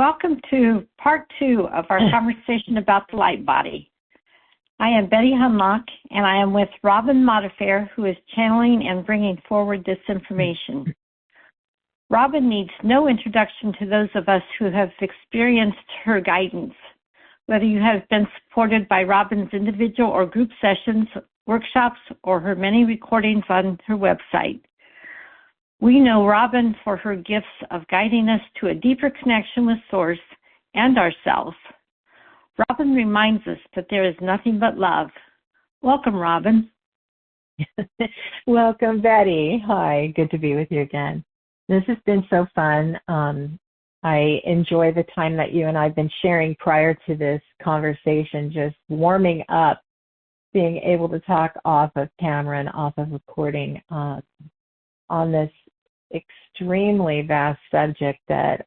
Welcome to part 2 of our conversation about the light body. I am Betty Hunlock, and I am with Robin Modaffare, who is channeling and bringing forward this information. Robin needs no introduction to those of us who have experienced her guidance. Whether you have been supported by Robin's individual or group sessions, workshops, or her many recordings on her website. We know Robin for her gifts of guiding us to a deeper connection with Source and ourselves. Robin reminds us that there is nothing but love. Welcome, Robin. Welcome, Betty. Hi, good to be with you again. This has been so fun. I enjoy the time that you and I have been sharing prior to this conversation, just warming up, being able to talk off of camera and off of recording on this extremely vast subject that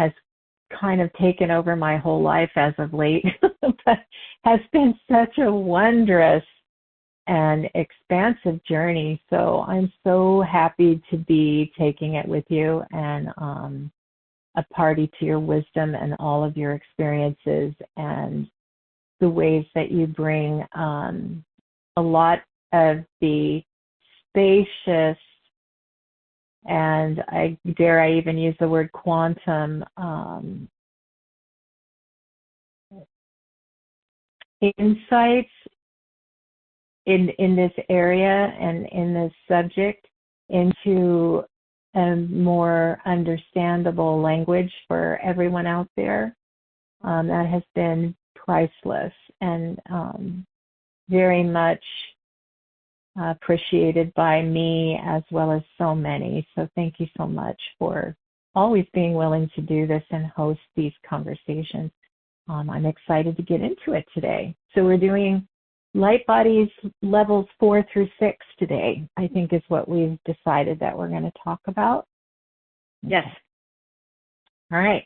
has kind of taken over my whole life as of late, but has been such a wondrous and expansive journey. So I'm so happy to be taking it with you and a party to your wisdom and all of your experiences and the ways that you bring a lot of the spacious, and I even use the word quantum insights in this area and in this subject into a more understandable language for everyone out there. That has been priceless and very much appreciated by me as well as so many. So thank you so much for always being willing to do this and host these conversations. I'm excited to get into it today. So we're doing light bodies levels 4 through 6 today, I think is what we've decided that we're going to talk about. Yes. All right.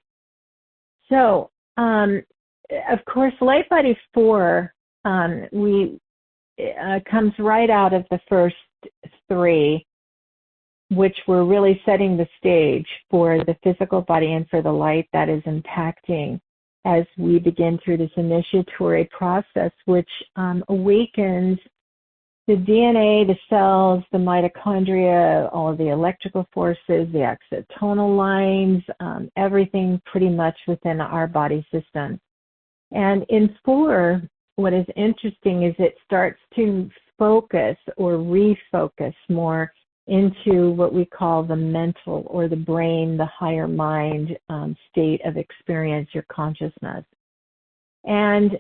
So, of course, light body 4, comes right out of the first 3, which were really setting the stage for the physical body and for the light that is impacting as we begin through this initiatory process, which awakens the DNA, the cells, the mitochondria, all of the electrical forces, the exotonal lines, everything pretty much within our body system. And in 4, what is interesting is it starts to focus or refocus more into what we call the mental or the brain, the higher mind state of experience, your consciousness. And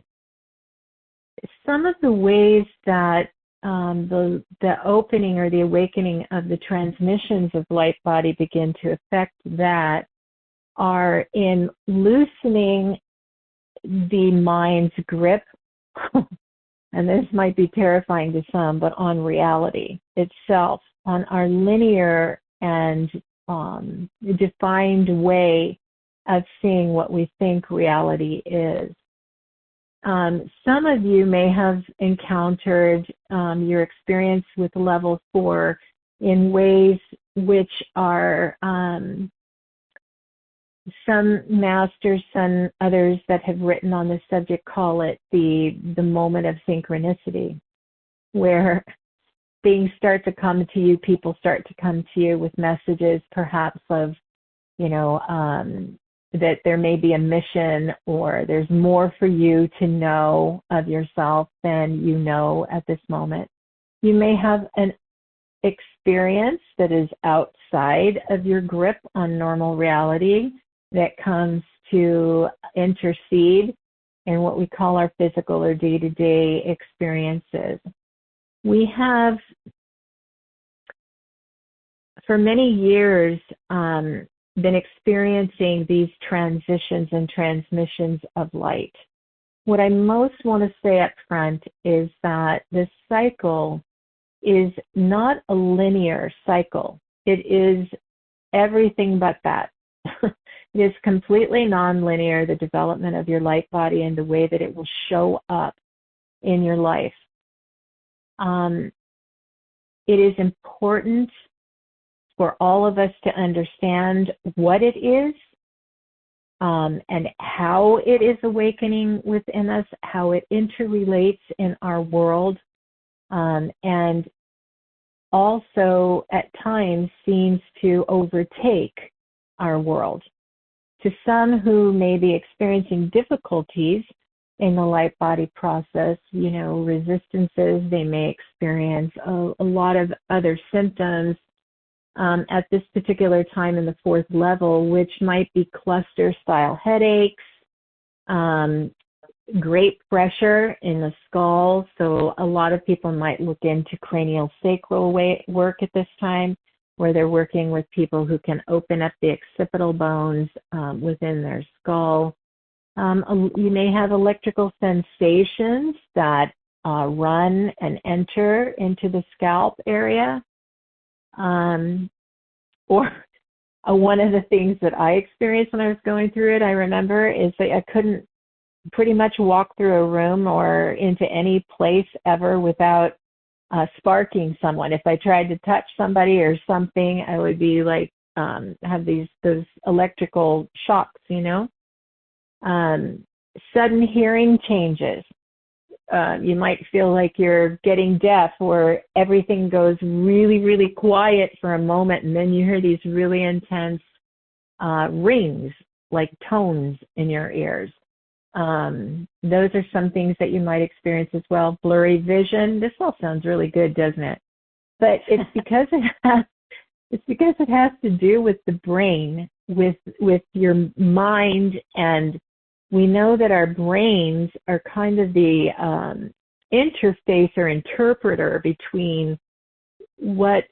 some of the ways that the opening or the awakening of the transmissions of light body begin to affect that are in loosening the mind's grip, and this might be terrifying to some, but on reality itself, on our linear and defined way of seeing what we think reality is. Some of you may have encountered your experience with level 4 in ways which are some masters, some others that have written on this subject call it the moment of synchronicity, where things start to come to you, people start to come to you with messages perhaps of, that there may be a mission or there's more for you to know of yourself than you know at this moment. You may have an experience that is outside of your grip on normal reality that comes to intercede in what we call our physical or day-to-day experiences. We have, for many years, been experiencing these transitions and transmissions of light. What I most want to say up front is that this cycle is not a linear cycle. It is everything but that. It is completely non-linear, the development of your light body and the way that it will show up in your life. It is important for all of us to understand what it is and how it is awakening within us, how it interrelates in our world, and also at times seems to overtake our world. To some who may be experiencing difficulties in the light body process, resistances, they may experience a lot of other symptoms at this particular time in the fourth level, which might be cluster style headaches, great pressure in the skull. So a lot of people might look into cranial sacral work at this time, where they're working with people who can open up the occipital bones within their skull. You may have electrical sensations that run and enter into the scalp area. Or one of the things that I experienced when I was going through it, I remember, is that I couldn't pretty much walk through a room or into any place ever without sparking someone. If I tried to touch somebody or something, I would be like, have those electrical shocks, Sudden hearing changes. You might feel like you're getting deaf, or everything goes really, really quiet for a moment, and then you hear these really intense rings, like tones in your ears. Those are some things that you might experience as well. Blurry vision. This all sounds really good, doesn't it? But it's because it has to do with the brain, with your mind, and we know that our brains are kind of the interface or interpreter between what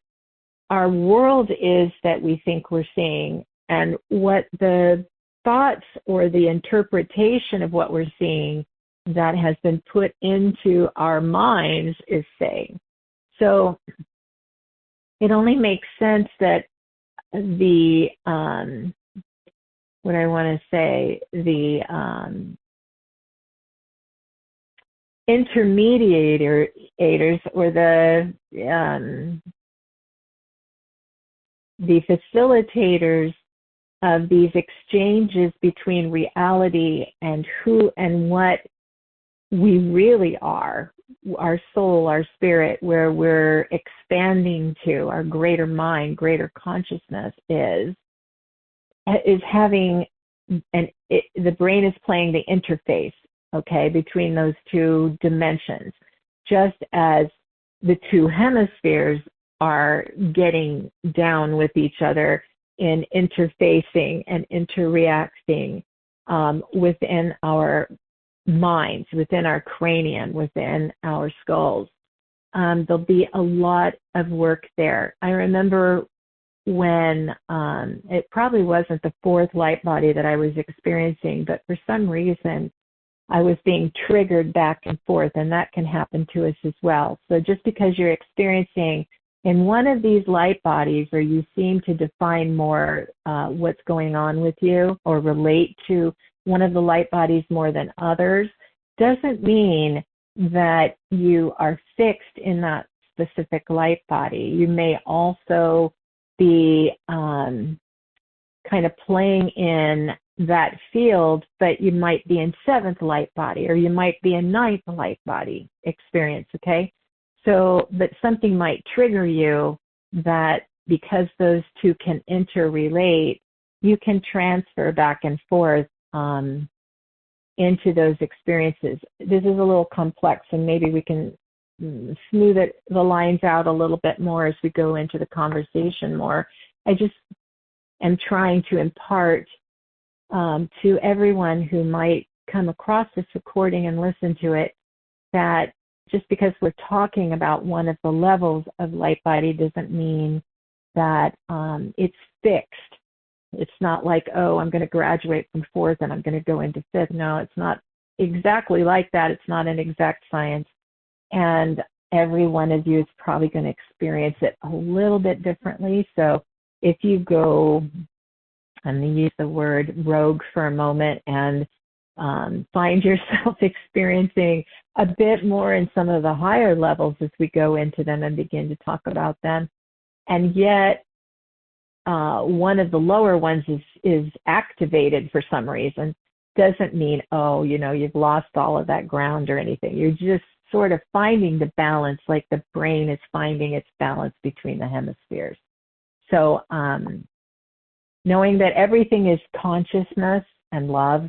our world is that we think we're seeing and what the thoughts or the interpretation of what we're seeing that has been put into our minds is saying. So it only makes sense that the intermediators or the facilitators of these exchanges between reality and who and what we really are, our soul, our spirit, where we're expanding to, our greater mind, greater consciousness is having, the brain is playing the interface, okay, between those two dimensions, just as the two hemispheres are getting down with each other in interfacing and interreacting within our minds, within our cranium, within our skulls. There'll be a lot of work there. I remember when it probably wasn't the fourth light body that I was experiencing, but for some reason I was being triggered back and forth, and that can happen to us as well. So just because you're experiencing in one of these light bodies, or you seem to define more what's going on with you or relate to one of the light bodies more than others, doesn't mean that you are fixed in that specific light body. You may also be kind of playing in that field, but you might be in seventh light body, or you might be in ninth light body experience, okay? So, but something might trigger you that because those two can interrelate, you can transfer back and forth into those experiences. This is a little complex, and maybe we can smooth the lines out a little bit more as we go into the conversation more. I just am trying to impart to everyone who might come across this recording and listen to it, that just because we're talking about one of the levels of light body doesn't mean that it's fixed. It's not like, oh, I'm going to graduate from fourth and I'm going to go into fifth. No, it's not exactly like that. It's not an exact science. And every one of you is probably going to experience it a little bit differently. So if you go, I'm going to use the word rogue for a moment, and find yourself experiencing a bit more in some of the higher levels as we go into them and begin to talk about them. And yet one of the lower ones is activated for some reason, doesn't mean, oh, you've lost all of that ground or anything. You're just sort of finding the balance, like the brain is finding its balance between the hemispheres. So knowing that everything is consciousness and love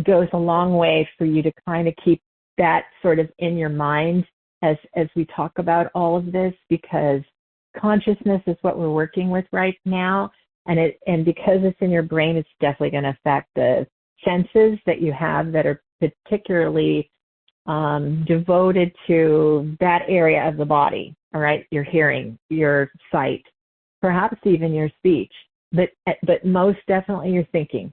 goes a long way for you to kind of keep that sort of in your mind as we talk about all of this, because consciousness is what we're working with right now, and because it's in your brain, it's definitely going to affect the senses that you have that are particularly devoted to that area of the body. All right, your hearing, your sight, perhaps even your speech, but most definitely your thinking.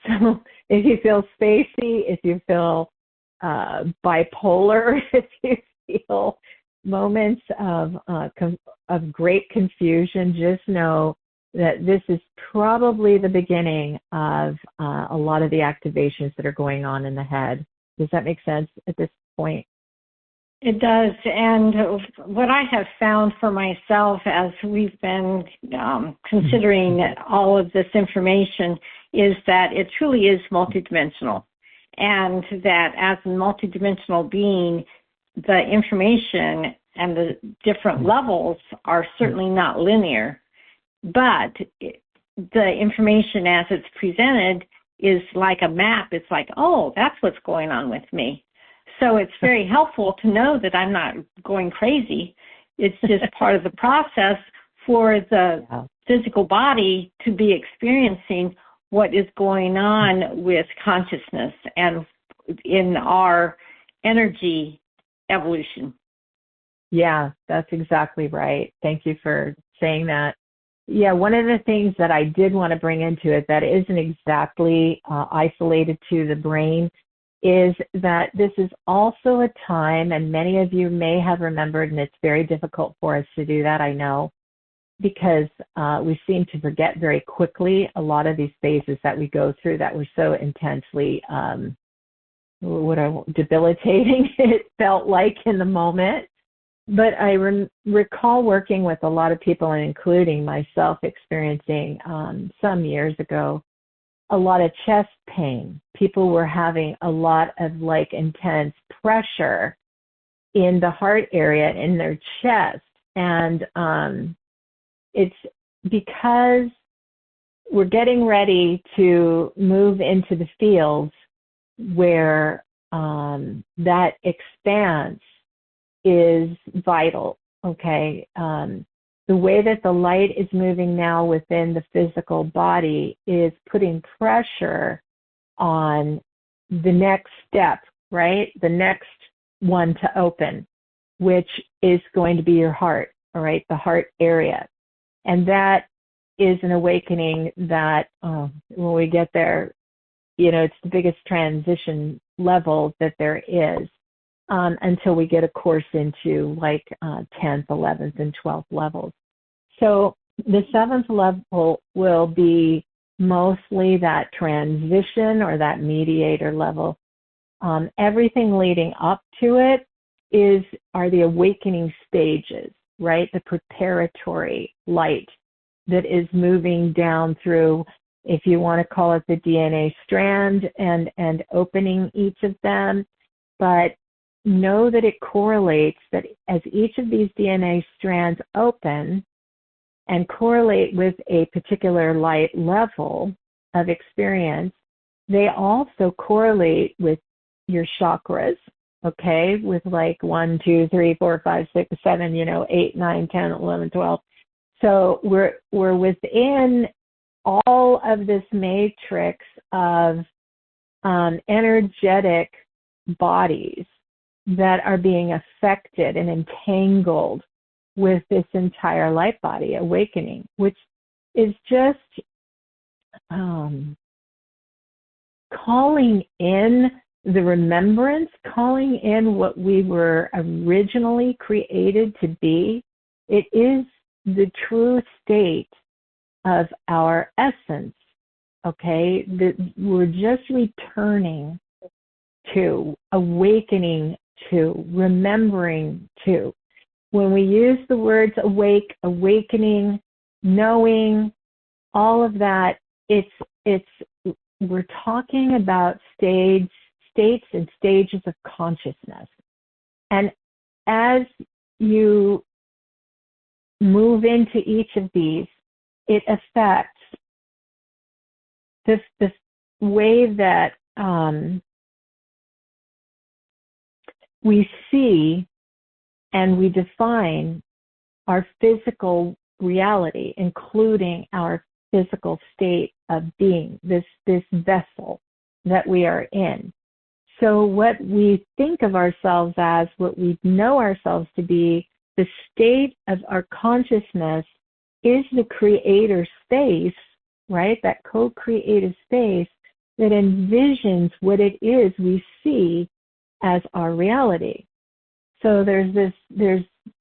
So if you feel spacey, if you feel bipolar, if you feel moments of great confusion, just know that this is probably the beginning of a lot of the activations that are going on in the head. Does that make sense at this point? It does. And what I have found for myself as we've been considering all of this information is that it truly is multidimensional. And that as a multidimensional being, the information and the different levels are certainly not linear. But the information as it's presented is like a map. It's like, oh, that's what's going on with me. So it's very helpful to know that I'm not going crazy. It's just part of the process for the physical body to be experiencing what is going on with consciousness and in our energy evolution. Yeah, that's exactly right. Thank you for saying that. Yeah, one of the things that I did want to bring into it that isn't exactly isolated to the brain is that this is also a time, and many of you may have remembered, and it's very difficult for us to do that, I know, because we seem to forget very quickly a lot of these phases that we go through that were so intensely debilitating it felt like in the moment. But I recall working with a lot of people, and including myself, experiencing some years ago a lot of chest pain. People were having a lot of intense pressure in the heart area, in their chest. And it's because we're getting ready to move into the fields where that expanse is vital, okay? The way that the light is moving now within the physical body is putting pressure on the next step, right? The next one to open, which is going to be your heart, all right? The heart area. And that is an awakening that when we get there, it's the biggest transition level that there is. Until we get a course into 10th, 11th, and 12th levels. So the 7th level will be mostly that transition or that mediator level. Everything leading up to it are the awakening stages, right? The preparatory light that is moving down through, if you want to call it the DNA strand, and opening each of them. But know that it correlates, that as each of these DNA strands open and correlate with a particular light level of experience, they also correlate with your chakras, okay, with 1, 2, 3, 4, 5, 6, 7, 8, 9, 10, 11, 12. So we're within all of this matrix of energetic bodies that are being affected and entangled with this entire light body awakening, which is just calling in the remembrance, calling in what we were originally created to be. It is the true state of our essence, okay? We're just returning to, awakening to, remembering to. When we use the words awake, awakening, knowing, all of that. We're talking about states and stages of consciousness. And as you move into each of these, it affects this way that we see and we define our physical reality, including our physical state of being, this vessel that we are in. So what we think of ourselves as, what we know ourselves to be, the state of our consciousness is the creator space, right? That co-creative space that envisions what it is we see as our reality. So there's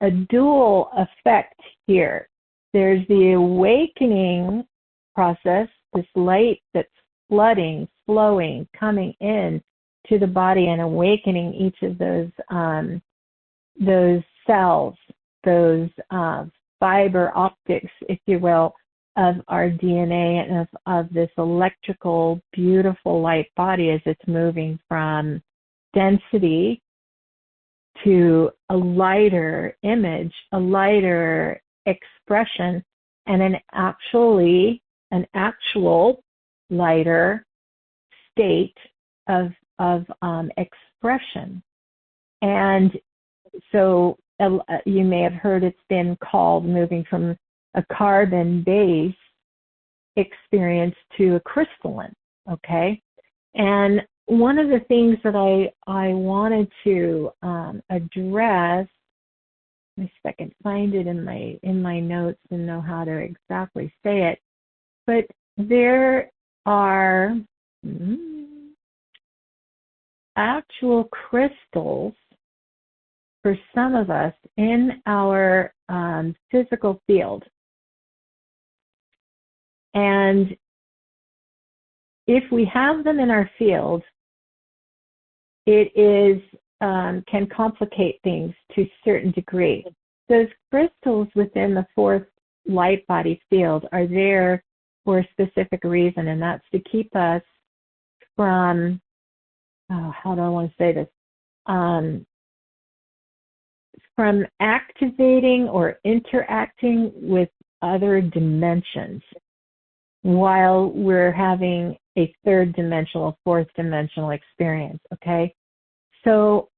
a dual effect here. There's the awakening process, this light that's flooding, flowing, coming in to the body and awakening each of those cells, those fiber optics, if you will, of our DNA and of this electrical, beautiful light body as it's moving from density to a lighter image, a lighter expression, and an actual lighter state of expression. And so you may have heard it's been called moving from a carbon-based experience to a crystalline, okay? And one of the things that I wanted to address, let me see if I can find it in my notes and know how to exactly say it, but there are actual crystals for some of us in our physical field. And if we have them in our field, it is can complicate things to a certain degree. Those crystals within the fourth light body field are there for a specific reason, and that's to keep us from, how do I want to say this, from activating or interacting with other dimensions while we're having a third dimensional, fourth dimensional experience, okay? So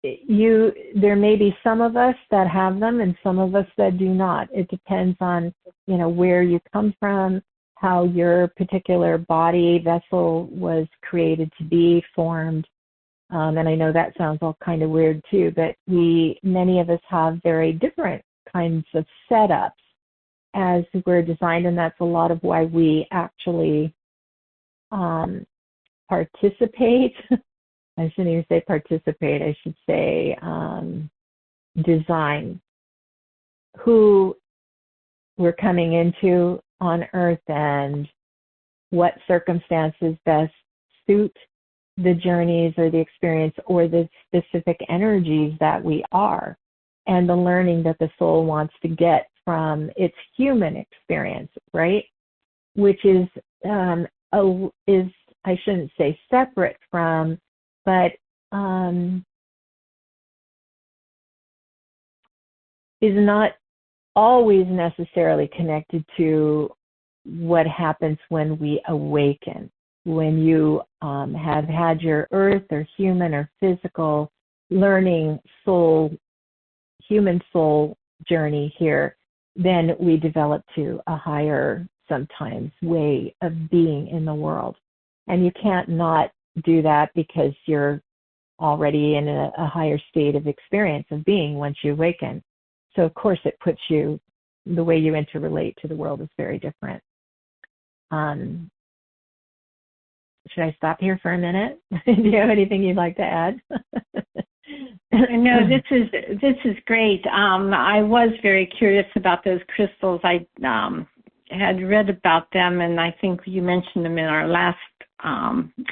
there may be some of us that have them and some of us that do not. It depends on, where you come from, how your particular body vessel was created to be formed. And I know that sounds all kind of weird too, but many of us have very different kinds of setups as we're designed, and that's a lot of why we actually participate. I shouldn't even say participate, I should say design who we're coming into on Earth and what circumstances best suit the journeys or the experience or the specific energies that we are, and the learning that the soul wants to get from its human experience, right? Which is I shouldn't say separate from, but is not always necessarily connected to what happens when we awaken. When you have had your earth or human or physical learning human soul journey here, then we develop to a higher, sometimes, way of being in the world. And you can't not do that because you're already in a higher state of experience of being once you awaken. So of course it puts you, the way you interrelate to the world is very different. Should I stop here for a minute? Do you have anything you'd like to add? No, this is great. I was very curious about those crystals. I had read about them, and I think you mentioned them in our last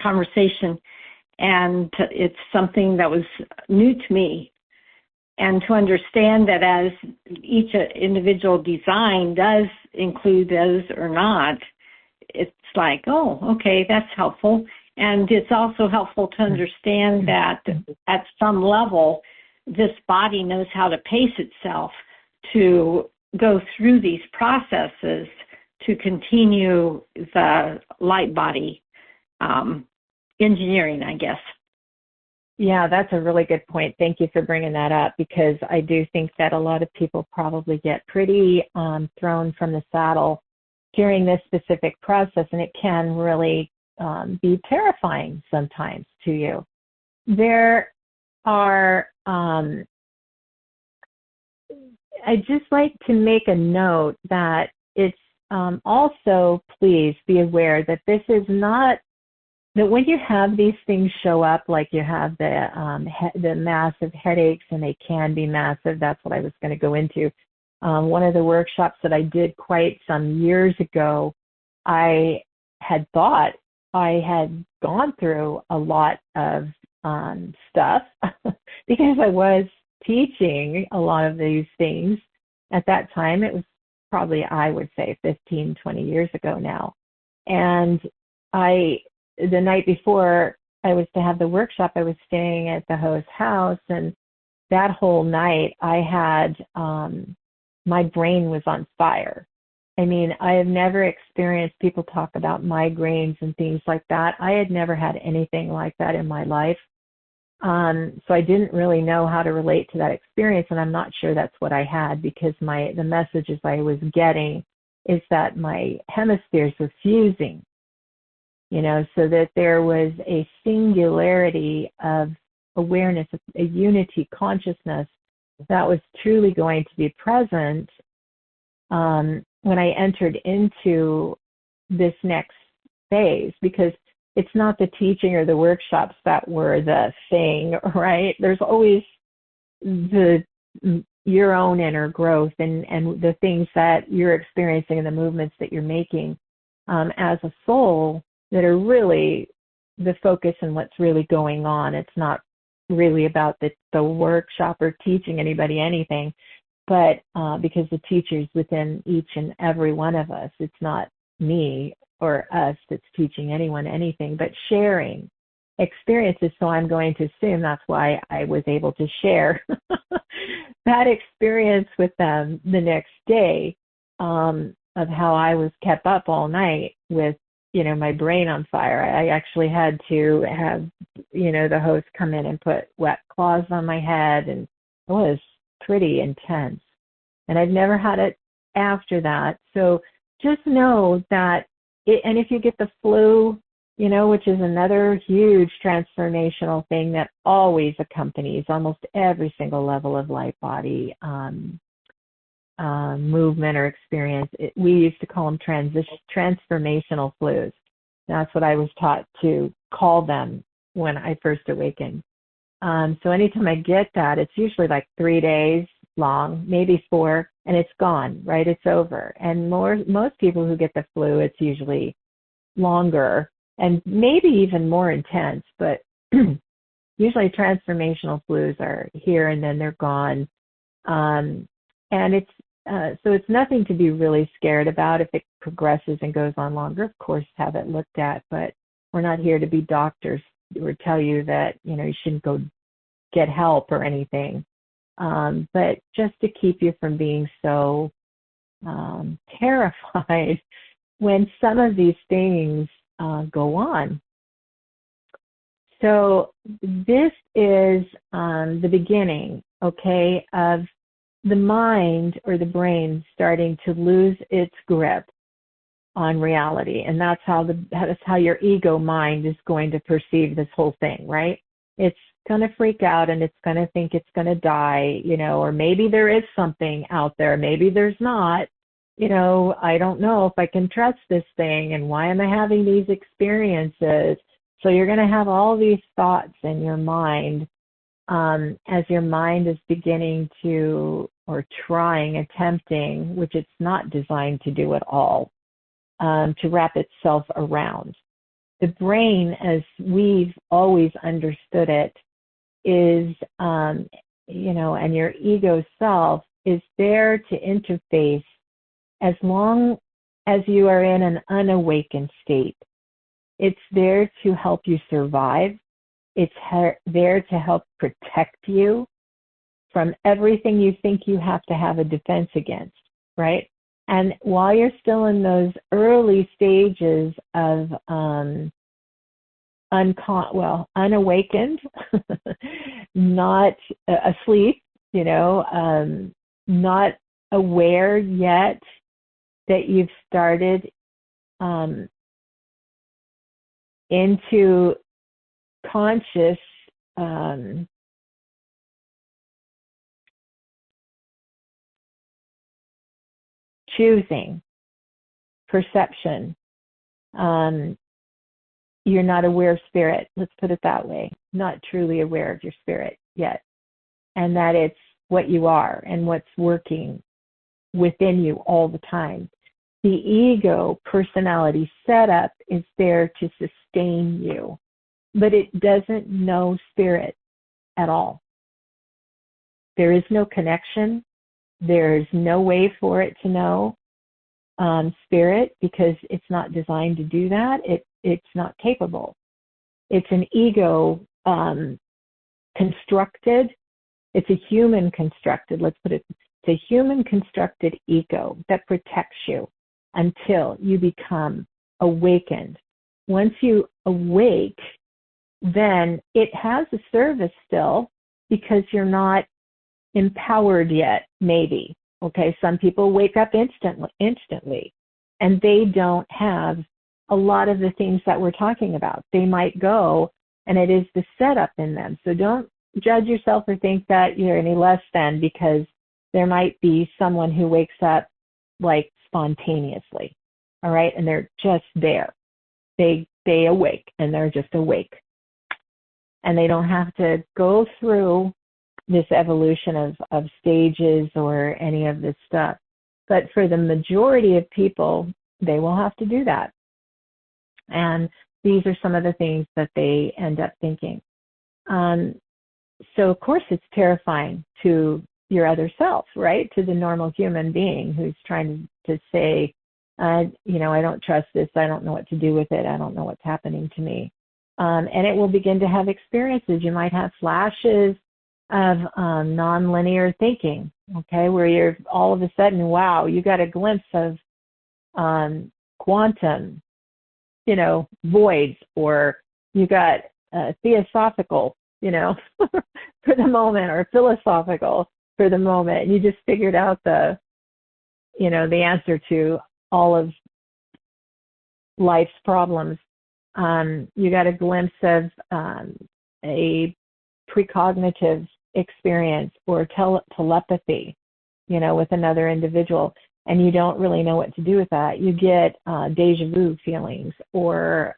conversation. And it's something that was new to me. And to understand that as each individual design does include those or not, it's like, oh, okay, that's helpful. And it's also helpful to understand that at some level, this body knows how to pace itself to go through these processes to continue the light body engineering, I guess. Yeah, that's a really good point. Thank you for bringing that up, because I do think that a lot of people probably get pretty thrown from the saddle during this specific process, and it can really be terrifying sometimes to you. There are, I'd just like to make a note that it's also, please be aware that this is not, that when you have these things show up, like you have the massive headaches, and they can be massive, that's what I was going to go into. One of the workshops that I did quite some years ago, I had thought I had gone through a lot of stuff because I was teaching a lot of these things at that time. It was probably, I would say, 15, 20 years ago now. And the night before I was to have the workshop, I was staying at the host's house, and that whole night I had, my brain was on fire. I mean, I have never experienced, people talk about migraines and things like that. I had never had anything like that in my life. So I didn't really know how to relate to that experience, and I'm not sure that's what I had, because the messages I was getting is that my hemispheres were fusing, so that there was a singularity of awareness, a unity consciousness that was truly going to be present when I entered into this next phase, because it's not the teaching or the workshops that were the thing, right? There's always your own inner growth and the things that you're experiencing and the movements that you're making as a soul that are really the focus and what's really going on. It's not really about the workshop or teaching anybody anything, but because the teacher's within each and every one of us. It's not me or us that's teaching anyone anything, but sharing experiences. So I'm going to assume that's why I was able to share that experience with them the next day, of how I was kept up all night with, my brain on fire. I actually had to have, the host come in and put wet cloths on my head, and it was pretty intense. And I've never had it after that. So just know that, and if you get the flu, which is another huge transformational thing that always accompanies almost every single level of light body movement or experience. We used to call them transformational flus. That's what I was taught to call them when I first awakened. So anytime I get that, it's usually like 3 days long, maybe 4, and it's gone, right? It's over. And most people who get the flu, it's usually longer and maybe even more intense, but usually transformational flus are here and then they're gone. And it's so it's nothing to be really scared about. If it progresses and goes on longer, of course, have it looked at, but we're not here to be doctors or tell you that, you shouldn't go get help or anything. But just to keep you from being so terrified when some of these things go on. So this is the beginning, okay, of the mind or the brain starting to lose its grip on reality. And that's how your ego mind is going to perceive this whole thing, right? It's going to freak out and it's going to think it's going to die, or maybe there is something out there. Maybe there's not. I don't know if I can trust this thing, and why am I having these experiences? So you're going to have all these thoughts in your mind as your mind is beginning to, or attempting, which it's not designed to do at all, to wrap itself around. The brain, as we've always understood it, is, and your ego self is there to interface as long as you are in an unawakened state. It's there to help you survive. It's there to help protect you from everything you think you have to have a defense against, right? And while you're still in those early stages of unawakened, not asleep, not aware yet that you've started into conscious choosing, perception. You're not aware of spirit, let's put it that way, not truly aware of your spirit yet, and that it's what you are and what's working within you all the time. The ego personality setup is there to sustain you, but it doesn't know spirit at all. There is no connection. There's no way for it to know spirit because it's not designed to do that. It's not capable. It's an ego constructed. It's a human constructed, let's put it, it's a human constructed ego that protects you until you become awakened. Once you awake, then it has a service still because you're not empowered yet, maybe. Okay, some people wake up instantly, and they don't have a lot of the things that we're talking about. They might go, and it is the setup in them. So don't judge yourself or think that you're any less than, because there might be someone who wakes up like spontaneously, all right, and they're just there. They awake, and they're just awake. And they don't have to go through this evolution of stages or any of this stuff. But for the majority of people, they will have to do that. And these are some of the things that they end up thinking. So, of course, it's terrifying to your other self, right? To the normal human being who's trying to say, I don't trust this. I don't know what to do with it. I don't know what's happening to me. And it will begin to have experiences. You might have flashes of nonlinear thinking, okay, where you're all of a sudden, wow, you got a glimpse of quantum, voids, or you got theosophical, for the moment, or philosophical for the moment, and you just figured out the answer to all of life's problems. You got a glimpse of a precognitive experience or telepathy, with another individual, and you don't really know what to do with that. You get deja vu feelings, or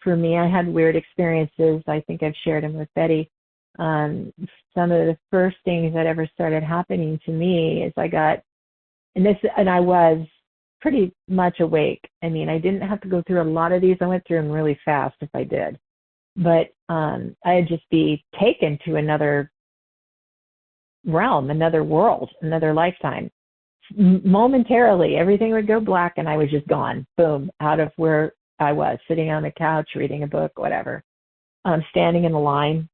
for me, I had weird experiences. I think I've shared them with Betty. Some of the first things that ever started happening to me is and I was pretty much awake. I mean, I didn't have to go through a lot of these. I went through them really fast if I did. But I'd just be taken to another realm, another world, another lifetime. Momentarily, everything would go black and I was just gone, boom, out of where I was, sitting on the couch, reading a book, whatever, standing in the line.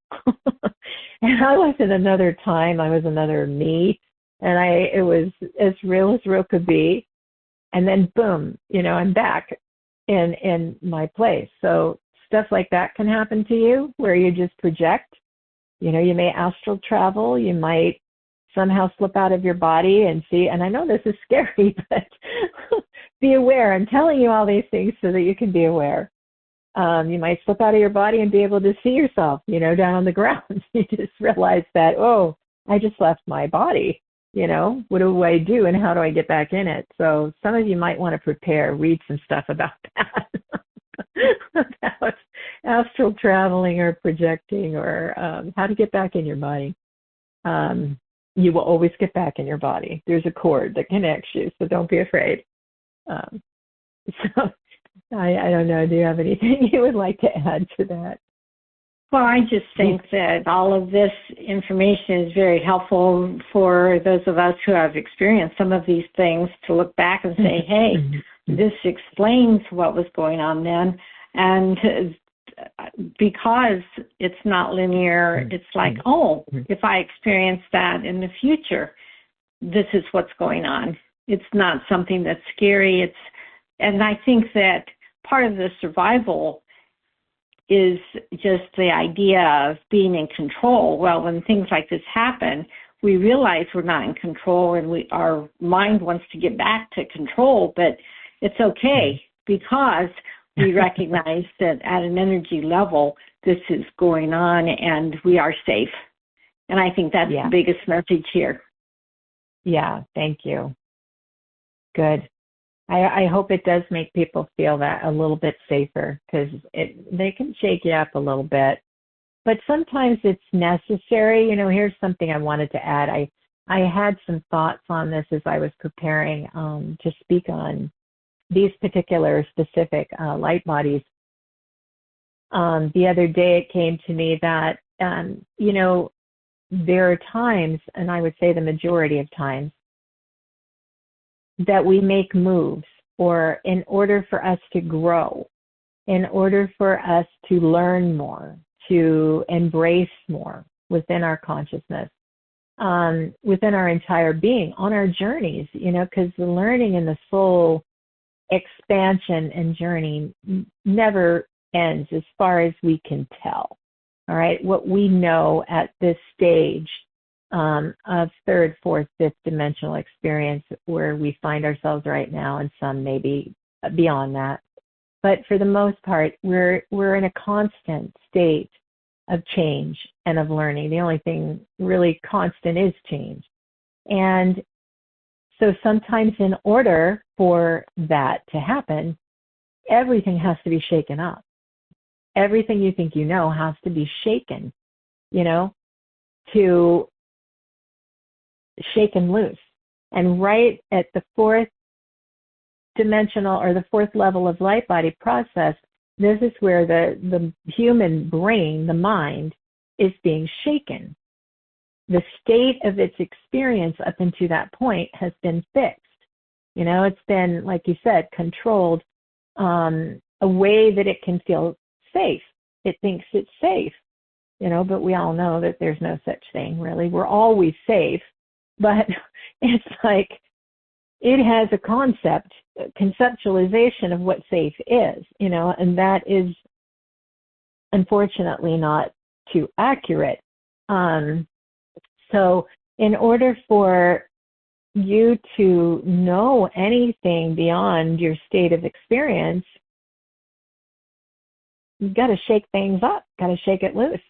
And I was in another time, I was another me, and it was as real could be. And then boom, I'm back in my place. So stuff like that can happen to you where you just project. You may astral travel, you might somehow slip out of your body and see, and I know this is scary, but be aware. I'm telling you all these things so that you can be aware. You might slip out of your body and be able to see yourself, down on the ground. You just realize that, oh, I just left my body. What do I do and how do I get back in it? So some of you might want to read some stuff about that, about astral traveling or projecting, or how to get back in your body. You will always get back in your body. There's a cord that connects you, so don't be afraid. So I don't know. Do you have anything you would like to add to that? Well, I just think that all of this information is very helpful for those of us who have experienced some of these things to look back and say, hey, this explains what was going on then. And because it's not linear, it's like, oh, if I experience that in the future, this is what's going on. It's not something that's scary. And I think that part of the survival is just the idea of being in control. Well, when things like this happen, we realize we're not in control, and our mind wants to get back to control, but it's okay because we recognize that at an energy level, this is going on and we are safe. And I think that's the biggest message here. Yeah, thank you. Good. I hope it does make people feel that a little bit safer, because they can shake you up a little bit. But sometimes it's necessary. Here's something I wanted to add. I had some thoughts on this as I was preparing to speak on these particular specific light bodies. The other day it came to me that, there are times, and I would say the majority of times, that we make moves, or in order for us to grow, in order for us to learn more, to embrace more within our consciousness, within our entire being, on our journeys, because the learning and the soul expansion and journey never ends as far as we can tell. All right, what we know at this stage of third, fourth, fifth dimensional experience where we find ourselves right now, and some maybe beyond that. But for the most part, we're in a constant state of change and of learning. The only thing really constant is change. And so sometimes in order for that to happen, everything has to be shaken up. Everything you think you know has to be shaken, to shaken loose. And right at the fourth dimensional, or the fourth level of light body process, this is where the human brain, the mind, is being shaken. The state of its experience up until that point has been fixed. It's been, like you said, controlled a way that it can feel safe. It thinks it's safe, but we all know that there's no such thing, really. We're always safe, but it's like it has a conceptualization of what safe is, and that is unfortunately not too accurate. So in order for you to know anything beyond your state of experience, you've got to shake things up, got to shake it loose.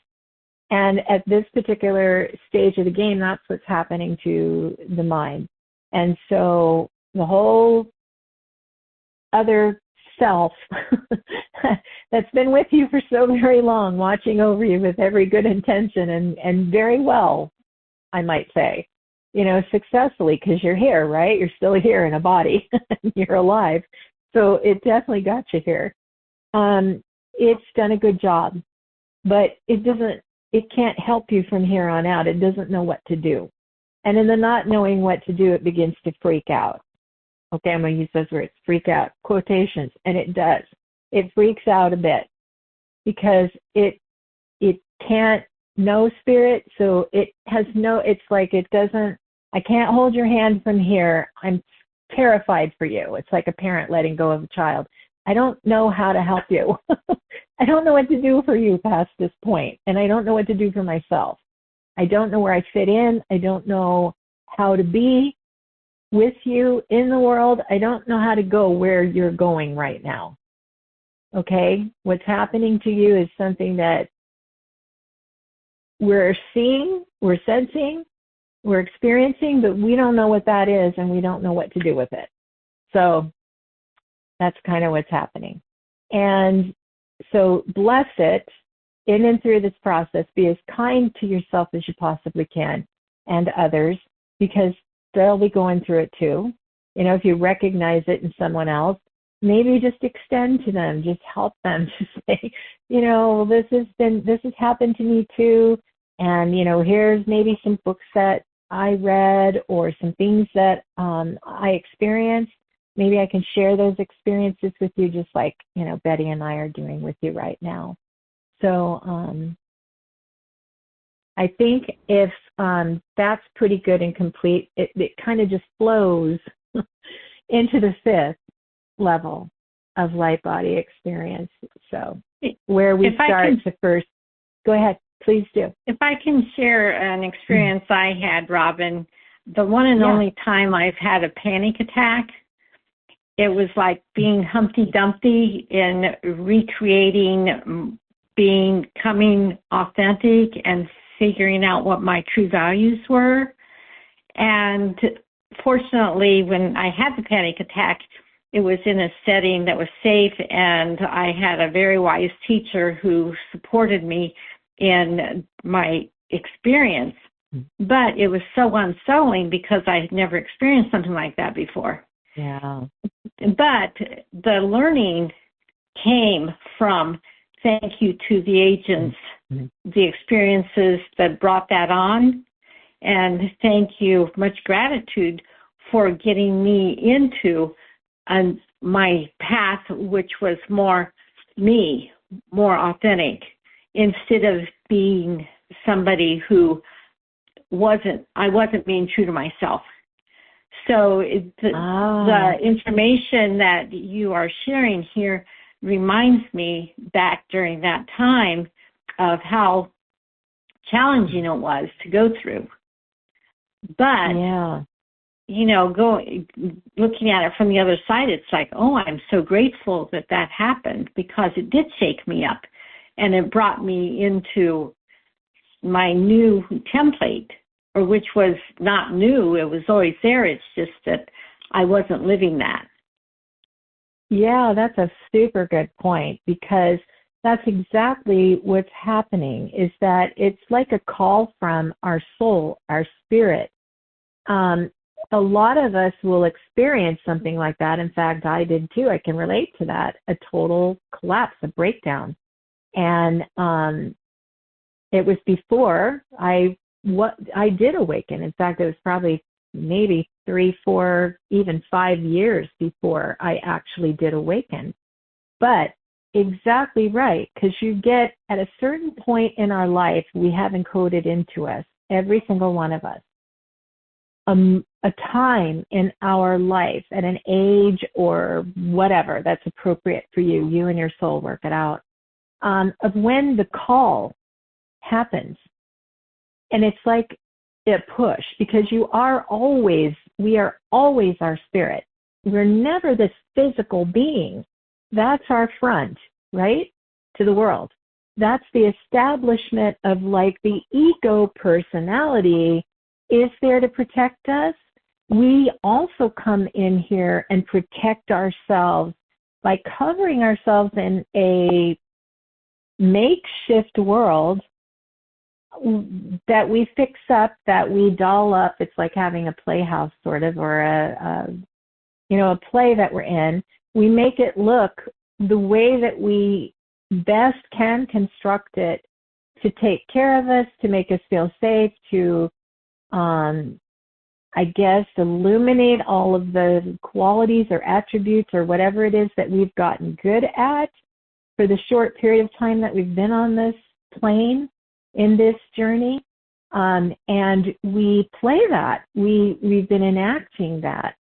And at this particular stage of the game, that's what's happening to the mind. And so the whole other self that's been with you for so very long, watching over you with every good intention, and very well, I might say, successfully, because you're here, right? You're still here in a body. You're alive. So it definitely got you here. It's done a good job, but it can't help you from here on out. It doesn't know what to do. And in the not knowing what to do, it begins to freak out. Okay, I'm going to use those words, freak out, quotations, and it does. It freaks out a bit because it can't know spirit, so it's like it doesn't, I can't hold your hand from here. I'm terrified for you. It's like a parent letting go of a child. I don't know how to help you. I don't know what to do for you past this point, and I don't know what to do for myself. I don't know where I fit in. I don't know how to be with you in the world. I don't know how to go where you're going right now. Okay? What's happening to you is something that we're seeing, we're sensing, we're experiencing, but we don't know what that is, and we don't know what to do with it. So that's kind of what's happening. And so bless it in and through this process. Be as kind to yourself as you possibly can, and others, because they'll be going through it too. If you recognize it in someone else, maybe just extend to them, just help them to say, this has happened to me too. And, here's maybe some books that I read or some things that I experienced. Maybe I can share those experiences with you, just like, Betty and I are doing with you right now. So I think if that's pretty good and complete, it kind of just flows into the fifth level of light body experience. So where we start the first, go ahead, please do. If I can share an experience I had, Robin, the one and only time I've had a panic attack, it was like being Humpty Dumpty in recreating, becoming authentic and figuring out what my true values were. And fortunately, when I had the panic attack, it was in a setting that was safe, and I had a very wise teacher who supported me in my experience. But it was so unsettling because I had never experienced something like that before. Yeah. But the learning came from thank you to the agents, the experiences that brought that on, and thank you, much gratitude for getting me into my path, which was more me, more authentic, instead of being somebody who I wasn't being true to myself. So the information that you are sharing here reminds me back during that time of how challenging it was to go through. But, looking at it from the other side, it's like, I'm so grateful that happened, because it did shake me up and it brought me into my new template, or which was not new. It was always there. It's just that I wasn't living that. Yeah, that's a super good point, because that's exactly what's happening, is that it's like a call from our soul, our spirit. A lot of us will experience something like that. In fact, I did too. I can relate to that, a total collapse, a breakdown. And it was before I did awaken. In fact, it was probably maybe 3, 4, even 5 years before I actually did awaken. But exactly right, because you get at a certain point in our life, we have encoded into us, every single one of us, a time in our life at an age or whatever that's appropriate for you. You and your soul work it out, of when the call happens. And it's like a push, because we are always our spirit. We're never this physical being. That's our front, right, to the world. That's the establishment of like the ego personality is there to protect us. We also come in here and protect ourselves by covering ourselves in a makeshift world that we fix up, that we doll up. It's like having a playhouse sort of, or a play that we're in. We make it look the way that we best can construct it to take care of us, to make us feel safe, to, illuminate all of the qualities or attributes or whatever it is that we've gotten good at for the short period of time that we've been on this plane in this journey. And we play that. We've been enacting that.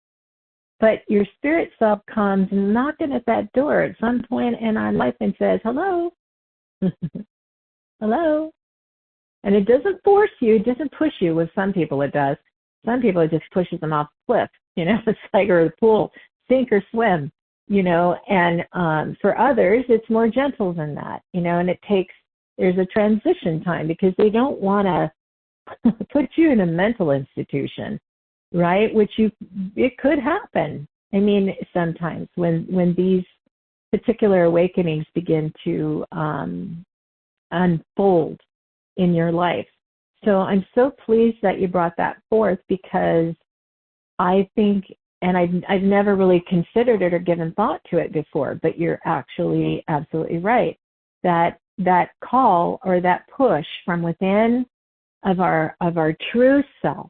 But your spirit self comes knocking at that door at some point in our life and says, hello, hello. And it doesn't force you, it doesn't push you. With some people it does. Some people it just pushes them off the cliff, it's like, or the pool, sink or swim, and for others it's more gentle than that, and there's a transition time, because they don't want to put you in a mental institution, right? It could happen. I mean, sometimes when these particular awakenings begin to unfold in your life. So I'm so pleased that you brought that forth, because I think and I've never really considered it or given thought to it before, but you're actually absolutely right. That call or that push from within of our true self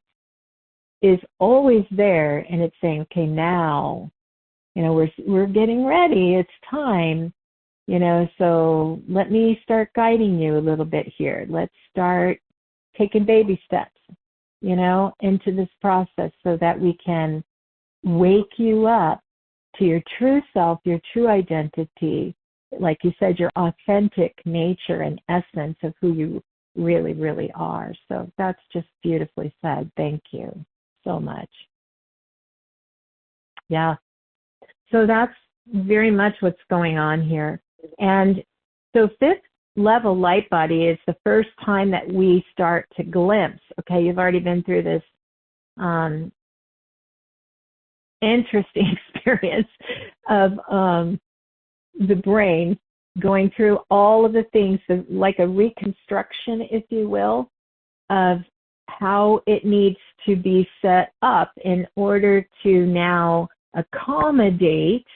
is always there, and it's saying, okay, now, we're getting ready. It's time, so let me start guiding you a little bit here. Let's start taking baby steps, into this process so that we can wake you up to your true self, your true identity, like you said, your authentic nature and essence of who you really, really are. So that's just beautifully said. Thank you so much. Yeah. So that's very much what's going on here. And so fifth level light body is the first time that we start to glimpse. Okay, you've already been through this interesting experience of the brain going through all of the things, like a reconstruction, if you will, of how it needs to be set up in order to now accommodate,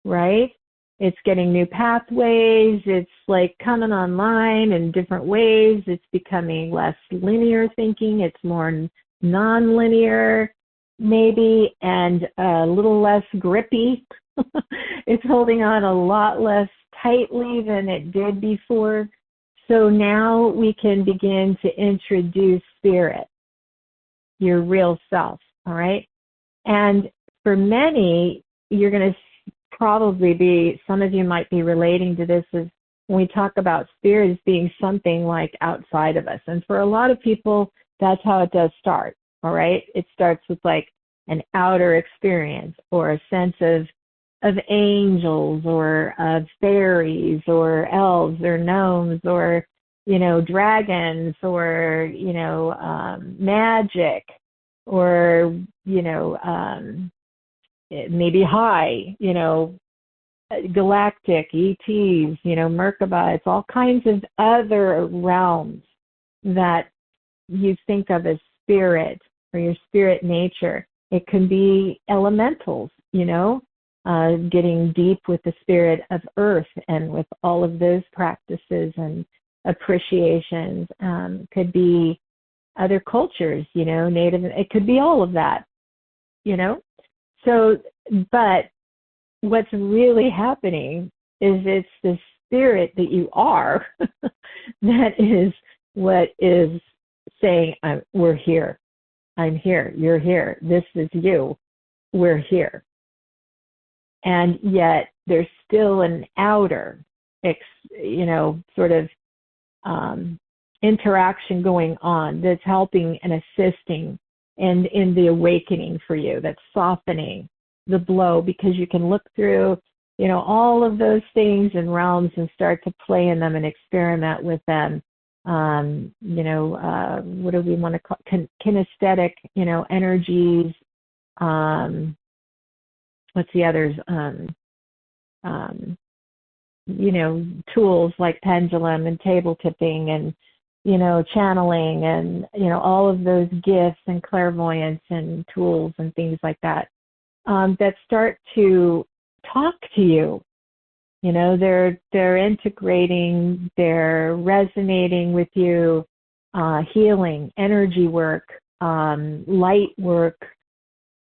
right? It's getting new pathways. It's like coming online in different ways. It's becoming less linear thinking. It's more non-linear, maybe, and a little less grippy. It's holding on a lot less tightly than it did before. So now we can begin to introduce spirit, your real self, all right? And for many, you're going to probably be, some of you might be relating to this, is when we talk about spirit as being something like outside of us. And for a lot of people, that's how it does start, all right? It starts with like an outer experience or a sense of angels or of fairies or elves or gnomes or, dragons or, magic or, maybe high, galactic, ETs, Merkaba. It's all kinds of other realms that you think of as spirit or your spirit nature. It can be elementals, getting deep with the spirit of earth and with all of those practices and appreciations. Could be other cultures, native, it could be all of that, So, but what's really happening is it's the spirit that you are that is what is saying, we're here. I'm here. You're here. This is you. We're here. And yet there's still an outer, sort of interaction going on that's helping and assisting in the awakening for you, that's softening the blow, because you can look through, all of those things and realms and start to play in them and experiment with them. What do we want to call kinesthetic, energies, what's the others? Tools like pendulum and table tipping and, channeling and, all of those gifts and clairvoyance and tools and things like that, that start to talk to you. They're integrating, they're resonating with you, healing, energy work, light work.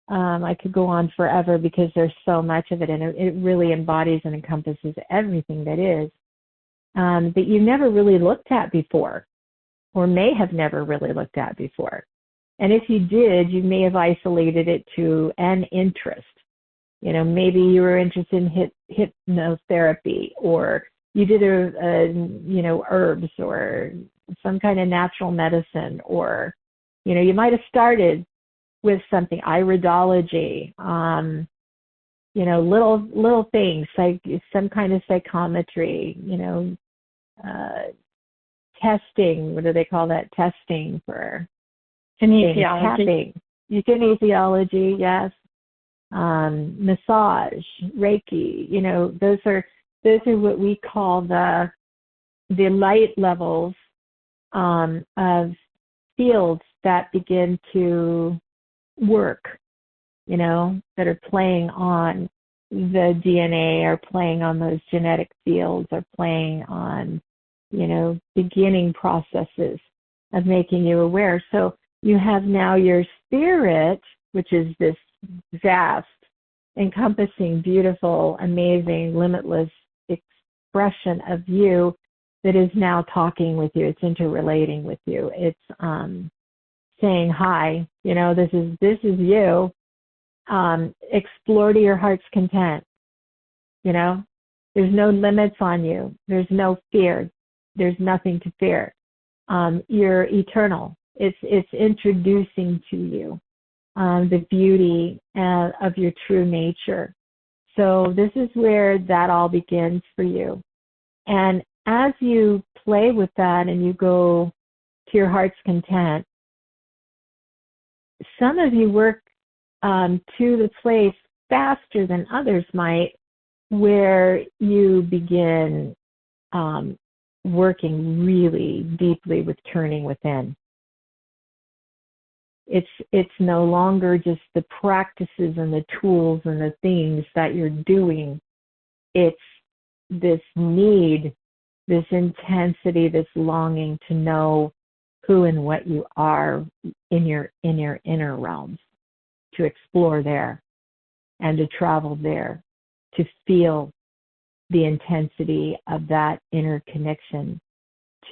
I could go on forever because there's so much of it, and it really embodies and encompasses everything that is, that you never really looked at before, or may have never really looked at before. And if you did, you may have isolated it to an interest. Maybe you were interested in hypnotherapy, or you did herbs or some kind of natural medicine, or, you might have started with something, iridology, little things like some kind of psychometry, testing. What do they call that? Testing for kinesiology. Kinesiology, yes. Massage, Reiki. Those are what we call the light levels of fields that begin to work that are playing on the DNA, or playing on those genetic fields, or playing on, beginning processes of making you aware. So you have now your spirit, which is this vast, encompassing, beautiful, amazing, limitless expression of you that is now talking with you. It's interrelating with you. It's saying, hi, this is you. Explore to your heart's content. There's no limits on you. There's no fear. There's nothing to fear. You're eternal. It's introducing to you the beauty of your true nature. So this is where that all begins for you. And as you play with that and you go to your heart's content, some of you work to the place faster than others might, where you begin working really deeply with turning within. It's no longer just the practices and the tools and the things that you're doing. It's this need, this intensity, this longing to know who and what you are in your inner realms, to explore there and to travel there, to feel the intensity of that inner connection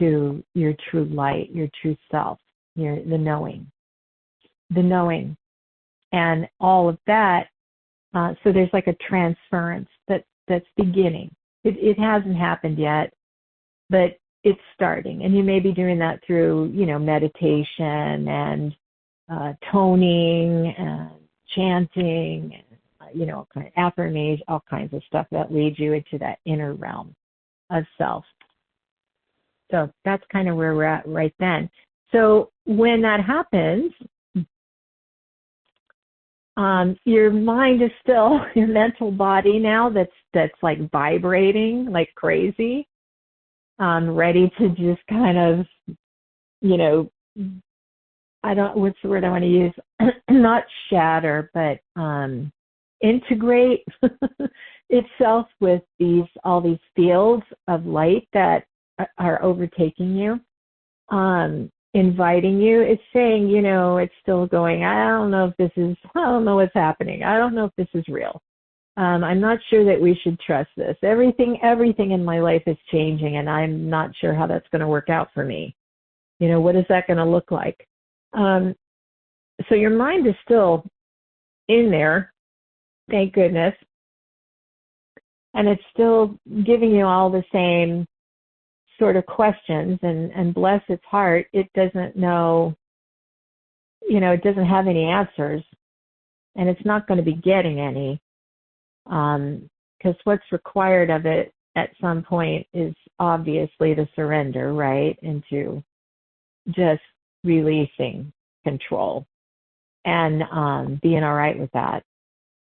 to your true light, your true self, the knowing. And all of that. So there's like a transference that's beginning. It hasn't happened yet, but it's starting. And you may be doing that through, meditation and toning and chanting, and, kind of affirmation, all kinds of stuff that leads you into that inner realm of self. So that's kind of where we're at right then. So when that happens, your mind is still your mental body now that's like vibrating like crazy, ready to just kind of, what's the word I want to use? Not shatter, but integrate itself with all these fields of light that are overtaking you, inviting you. It's saying, it's still going, I don't know what's happening. I don't know if this is real. I'm not sure that we should trust this. Everything in my life is changing, and I'm not sure how that's going to work out for me. What is that going to look like? So your mind is still in there, thank goodness, and it's still giving you all the same sort of questions, and bless its heart, it doesn't know, it doesn't have any answers, and it's not going to be getting any, because what's required of it at some point is obviously the surrender, right, into just releasing control and being all right with that.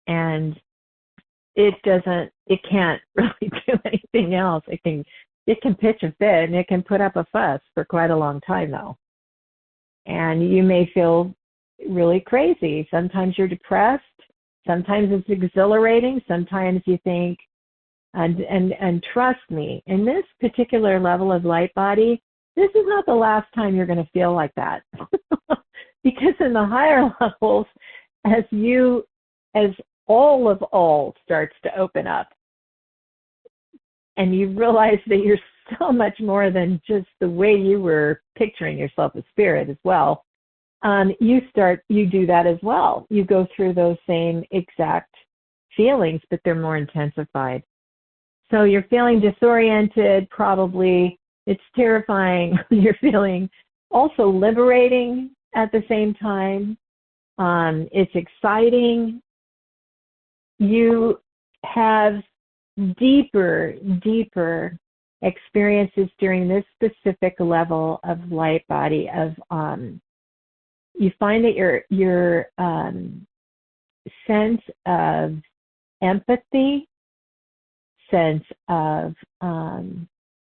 And it can't really do anything else. It can pitch a fit, and it can put up a fuss for quite a long time, though. And you may feel really crazy. Sometimes you're depressed. Sometimes it's exhilarating. Sometimes you think, and trust me, in this particular level of light body, this is not the last time you're going to feel like that. Because in the higher levels, as all of all starts to open up, and you realize that you're so much more than just the way you were picturing yourself as spirit as well, you do that as well. You go through those same exact feelings, but they're more intensified. So you're feeling disoriented, probably. It's terrifying. You're feeling also liberating at the same time. It's exciting. You have deeper experiences during this specific level of light body of you find that your sense of empathy, sense of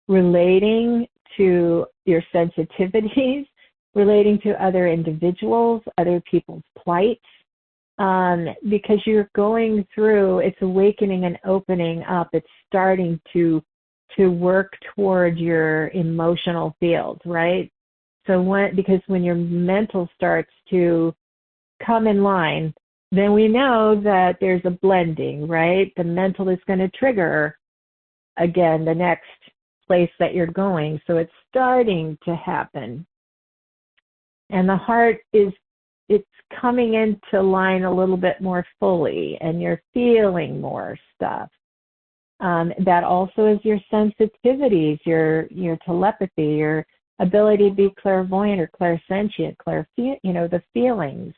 relating to your sensitivities, relating to other individuals, other people's plights, because you're going through, it's awakening and opening up. It's starting to work toward your emotional field, right? So because when your mental starts to come in line, then we know that there's a blending, right? The mental is going to trigger, again, the next place that you're going. So it's starting to happen. And the heart it's coming into line a little bit more fully, and you're feeling more stuff. That also is your sensitivities, your telepathy, your ability to be clairvoyant or clairsentient, the feelings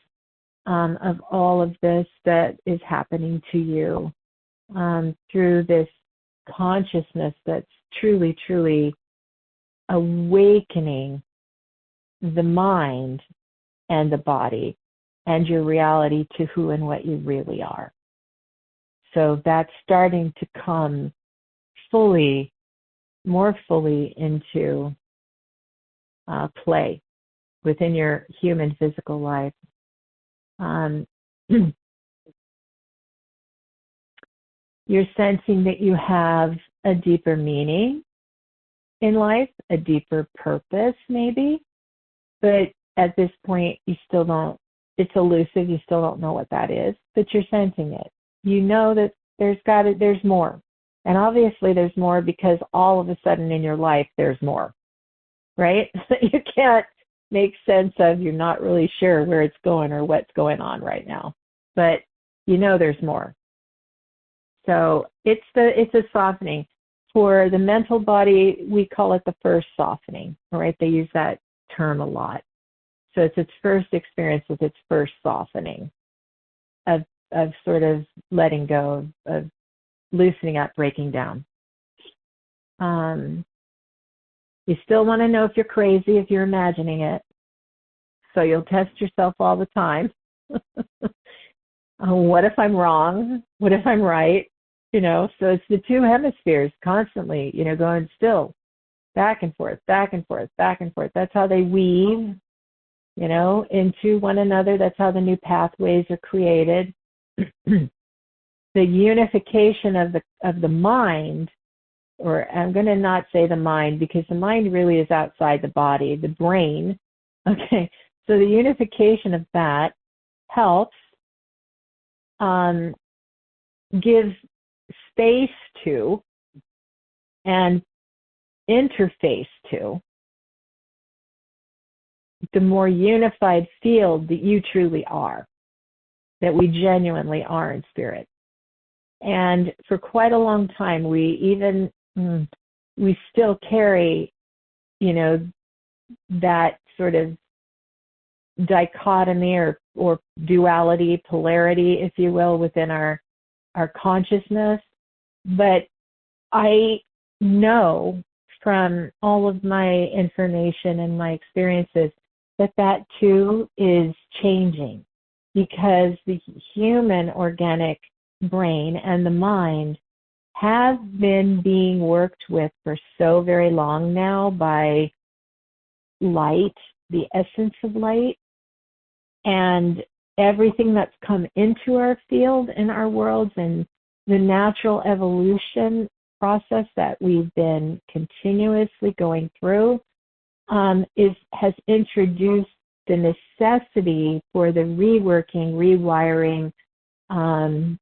of all of this that is happening to you through this consciousness that's truly, truly awakening the mind and the body and your reality to who and what you really are. So that's starting to come more fully into play within your human physical life. You're sensing that you have a deeper meaning in life, a deeper purpose maybe, but at this point you still don't, it's elusive, you still don't know what that is, but you're sensing it. You know that there's more. And obviously there's more because all of a sudden in your life there's more, right? You can't make sense of, you're not really sure where it's going or what's going on right now, but you know there's more. So it's a softening. For the mental body, we call it the first softening, right? They use that term a lot. So it's its first experience with its first softening of sort of letting go, of loosening up, breaking down. You still want to know if you're crazy, if you're imagining it. So you'll test yourself all the time. What if I'm wrong? What if I'm right? So it's the two hemispheres constantly, going still, back and forth, back and forth, back and forth. That's how they weave, into one another. That's how the new pathways are created. The unification of the mind, or I'm going to not say the mind because the mind really is outside the body, the brain. Okay, so the unification of that helps give space to and interface to the more unified field that you truly are, that we genuinely are in spirit. And for quite a long time, we still carry, that sort of dichotomy or duality, polarity, if you will, within our consciousness. But I know from all of my information and my experiences that too is changing, because the human organic brain and the mind have been being worked with for so very long now by light, the essence of light, and everything that's come into our field in our worlds, and the natural evolution process that we've been continuously going through has introduced the necessity for the reworking, rewiring, I'm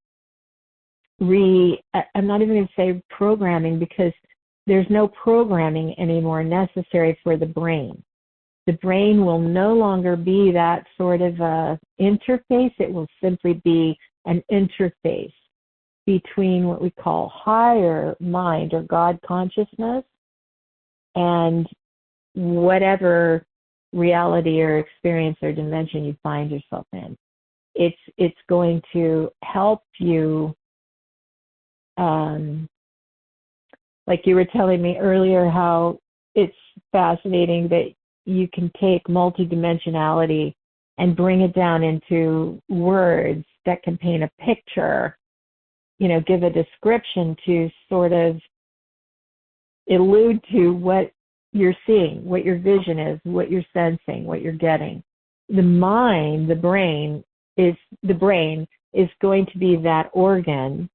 not even going to say programming, because there's no programming anymore necessary for the brain. The brain will no longer be that sort of interface. It will simply be an interface between what we call higher mind or God consciousness and whatever reality or experience or dimension you find yourself in. It's going to help you, like you were telling me earlier, how it's fascinating that you can take multidimensionality and bring it down into words that can paint a picture, give a description to sort of allude to what you're seeing, what your vision is, what you're sensing, what you're getting. The mind, the brain, is the brain is going to be that organ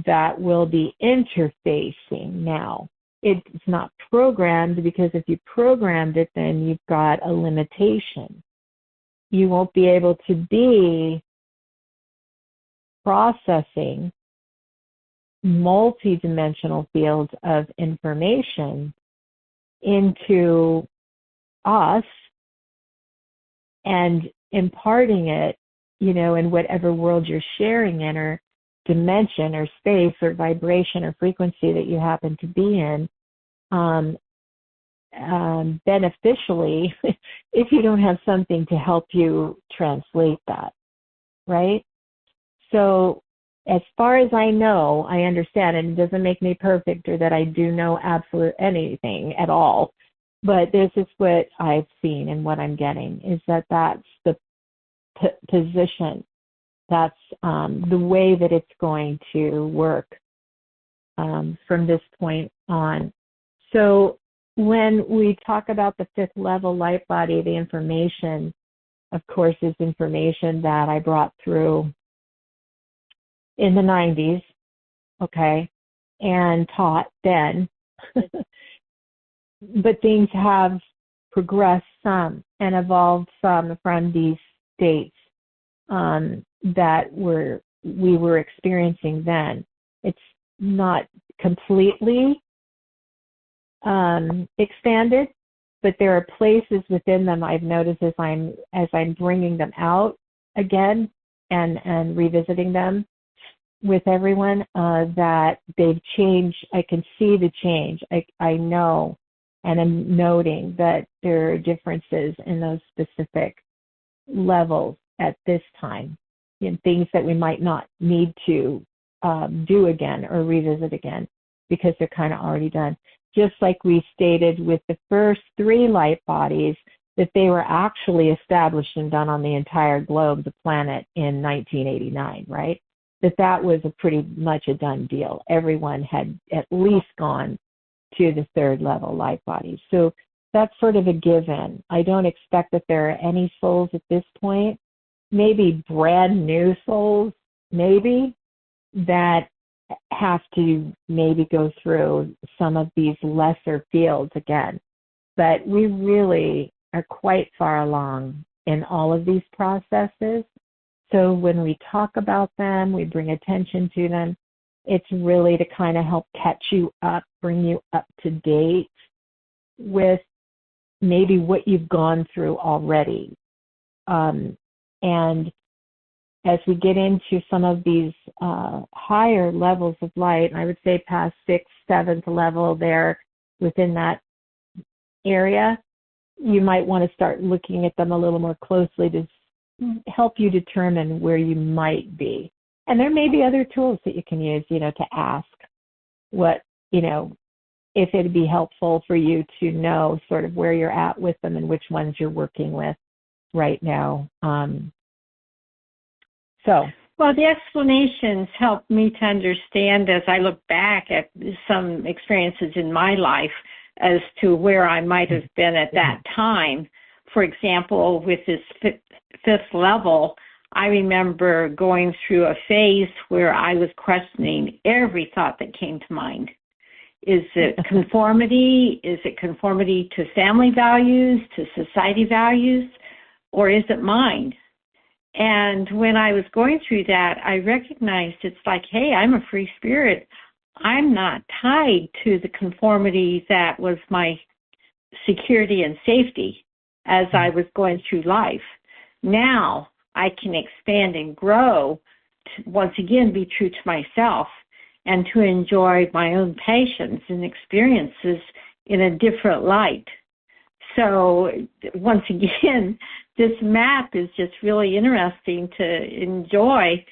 that will be interfacing now. It's not programmed, because if you programmed it, then you've got a limitation. You won't be able to be processing multi-dimensional fields of information into us and imparting it, in whatever world you're sharing in, or dimension or space or vibration or frequency that you happen to be in, beneficially if you don't have something to help you translate that, right? So as far as I know, I understand, and it doesn't make me perfect or that I do know absolute anything at all, but this is what I've seen and what I'm getting, is that that's the position. That's the way that it's going to work from this point on. So when we talk about the fifth level light body, the information, of course, is information that I brought through in the 90s, okay, and taught then. But things have progressed some and evolved some from these states that we were experiencing then. It's not completely expanded, but there are places within them I've noticed as I'm bringing them out again and revisiting them with everyone, that they've changed. I can see the change. I know, and I'm noting that there are differences in those specific levels at this time, in things that we might not need to do again or revisit again, because they're kind of already done. Just like we stated with the first three light bodies, that they were actually established and done on the entire globe, the planet, in 1989, right? That was a pretty much a done deal. Everyone had at least gone to the third level light bodies. So that's sort of a given. I don't expect that there are any souls at this point, maybe brand new souls, maybe, that have to maybe go through some of these lesser fields again. But we really are quite far along in all of these processes. So when we talk about them, we bring attention to them, it's really to kind of help catch you up, bring you up to date with maybe what you've gone through already. And as we get into some of these higher levels of light, I would say past 6th, 7th level there within that area, you might want to start looking at them a little more closely to help you determine where you might be. And there may be other tools that you can use, to ask what, if it'd be helpful for you to know sort of where you're at with them and which ones you're working with right now. Well, the explanations help me to understand as I look back at some experiences in my life as to where I might have been at that time. For example, with this fifth level, I remember going through a phase where I was questioning every thought that came to mind. Is it conformity? Is it conformity to family values, to society values, or is it mine? And when I was going through that, I recognized it's like, hey, I'm a free spirit. I'm not tied to the conformity that was my security and safety as I was going through life. Now I can expand and grow to, once again, be true to myself and to enjoy my own passions and experiences in a different light. So once again, this map is just really interesting to enjoy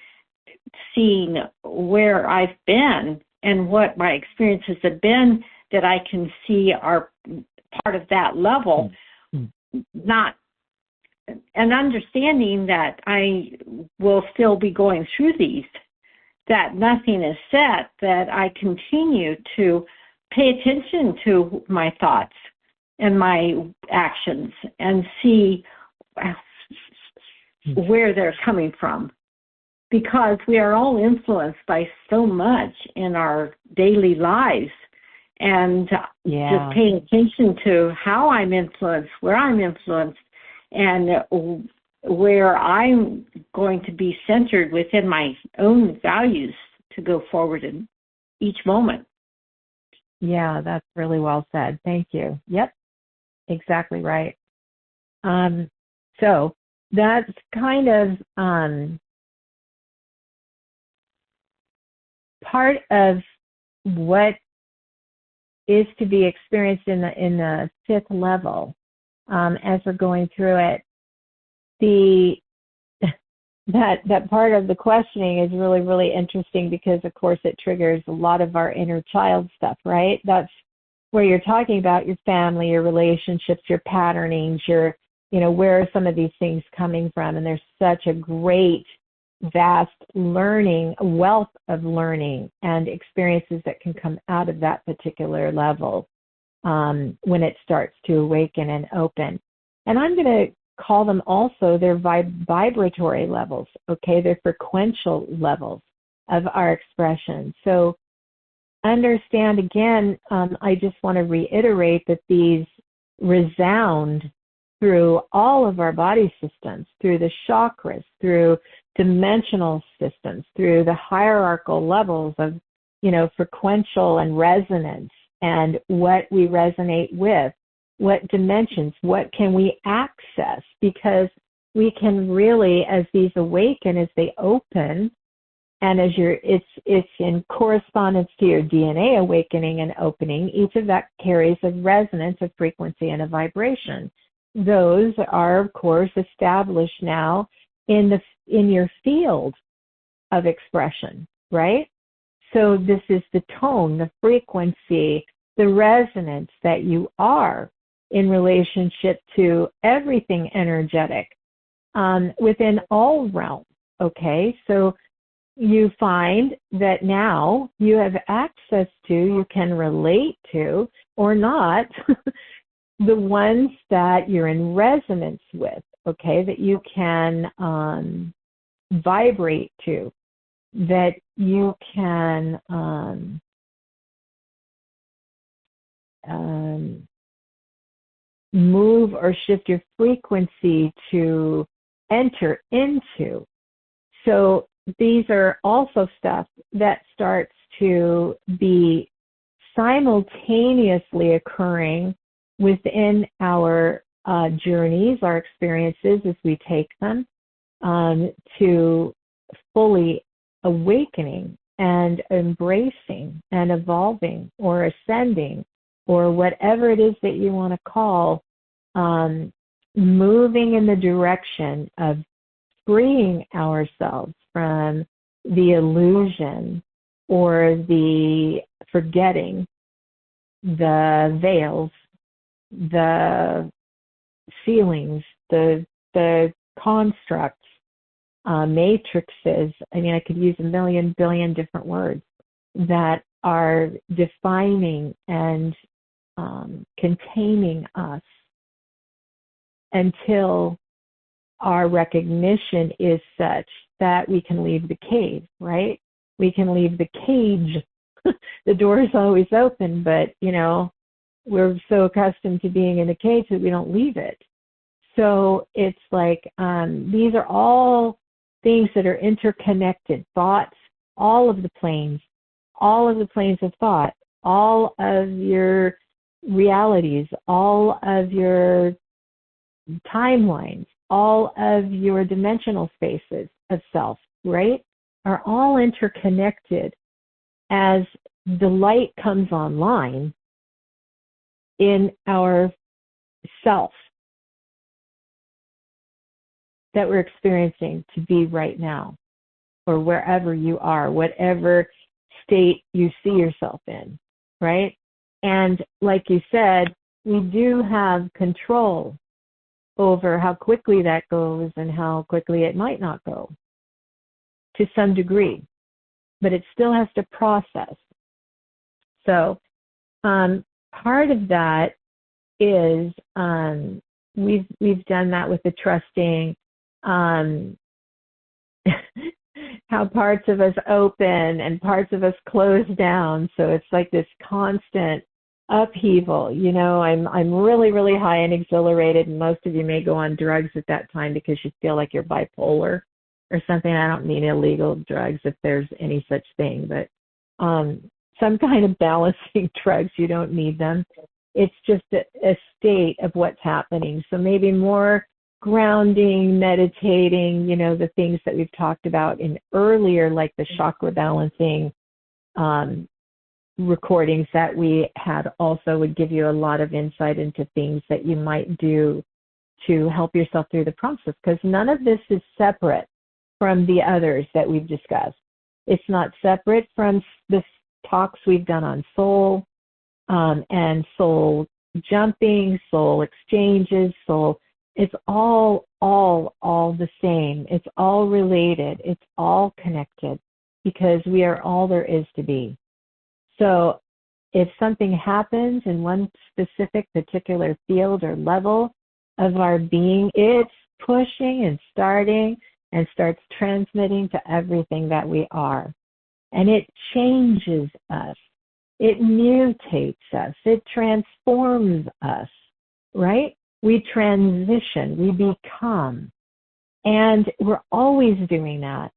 seeing where I've been and what my experiences have been that I can see are part of that level, not and understanding that I will still be going through these, that nothing is set, that I continue to pay attention to my thoughts and my actions and see where they're coming from, because we are all influenced by so much in our daily lives. And just paying attention to how I'm influenced, where I'm influenced, and where I'm going to be centered within my own values to go forward in each moment. Yeah, that's really well said. Thank you. Yep, exactly right. So that's kind of part of what is to be experienced in the fifth level as we're going through it. That part of the questioning is really, really interesting because, of course, it triggers a lot of our inner child stuff, right? That's where you're talking about your family, your relationships, your patternings, where are some of these things coming from? And there's such a great, vast wealth of learning and experiences that can come out of that particular level when it starts to awaken and open. And I'm going to call them also their vibratory levels, okay? They're frequential levels of our expression. So understand again, I just want to reiterate that these resound through all of our body systems, through the chakras, through dimensional systems, through the hierarchical levels of, frequential and resonance, and what we resonate with, what dimensions, what can we access, because we can really, as these awaken, as they open, and as it's in correspondence to your DNA awakening and opening, each of that carries a resonance, a frequency, and a vibration. Those are, of course, established now in your field of expression, right? So this is the tone, the frequency, the resonance that you are in relationship to everything energetic within all realms, okay? So you find that now you have access to, you can relate to, or not, the ones that you're in resonance with, okay, that you can vibrate to, that you can move or shift your frequency to enter into. So these are also stuff that starts to be simultaneously occurring within our journeys, our experiences as we take them to fully awakening and embracing and evolving or ascending, or whatever it is that you want to call, moving in the direction of freeing ourselves from the illusion or the forgetting, the veils, the ceilings, the constructs, matrices. I mean, I could use a million, billion different words that are defining and containing us until our recognition is such that we can leave the cave, right? We can leave the cage. The door is always open, but, we're so accustomed to being in a cage that we don't leave it. So it's like these are all things that are interconnected, thoughts, all of the planes of thought, all of your realities, all of your timelines, all of your dimensional spaces of self, right, are all interconnected as the light comes online in our self that we're experiencing to be right now, or wherever you are, whatever state you see yourself in, right? And like you said, we do have control over how quickly that goes and how quickly it might not go to some degree, but it still has to process. So part of that is we've done that with the trusting um, how parts of us open and parts of us close down. So it's like this constant upheaval. You know, I'm really, really high and exhilarated, and most of you may go on drugs at that time because you feel like you're bipolar or something. I don't mean illegal drugs if there's any such thing, but some kind of balancing drugs. You don't need them. It's just a state of what's happening. So maybe more grounding, meditating, you know, the things that we've talked about in earlier, like the chakra balancing recordings that we had, also would give you a lot of insight into things that you might do to help yourself through the process, because none of this is separate from the others that we've discussed. It's not separate from the talks we've done on soul and soul jumping, soul exchanges, soul. It's all the same. It's all related. It's all connected because we are all there is to be. So if something happens in one specific particular field or level of our being, it's pushing and starting and starts transmitting to everything that we are. And it changes us. It mutates us. It transforms us, right? We transition, we become, and we're always doing that.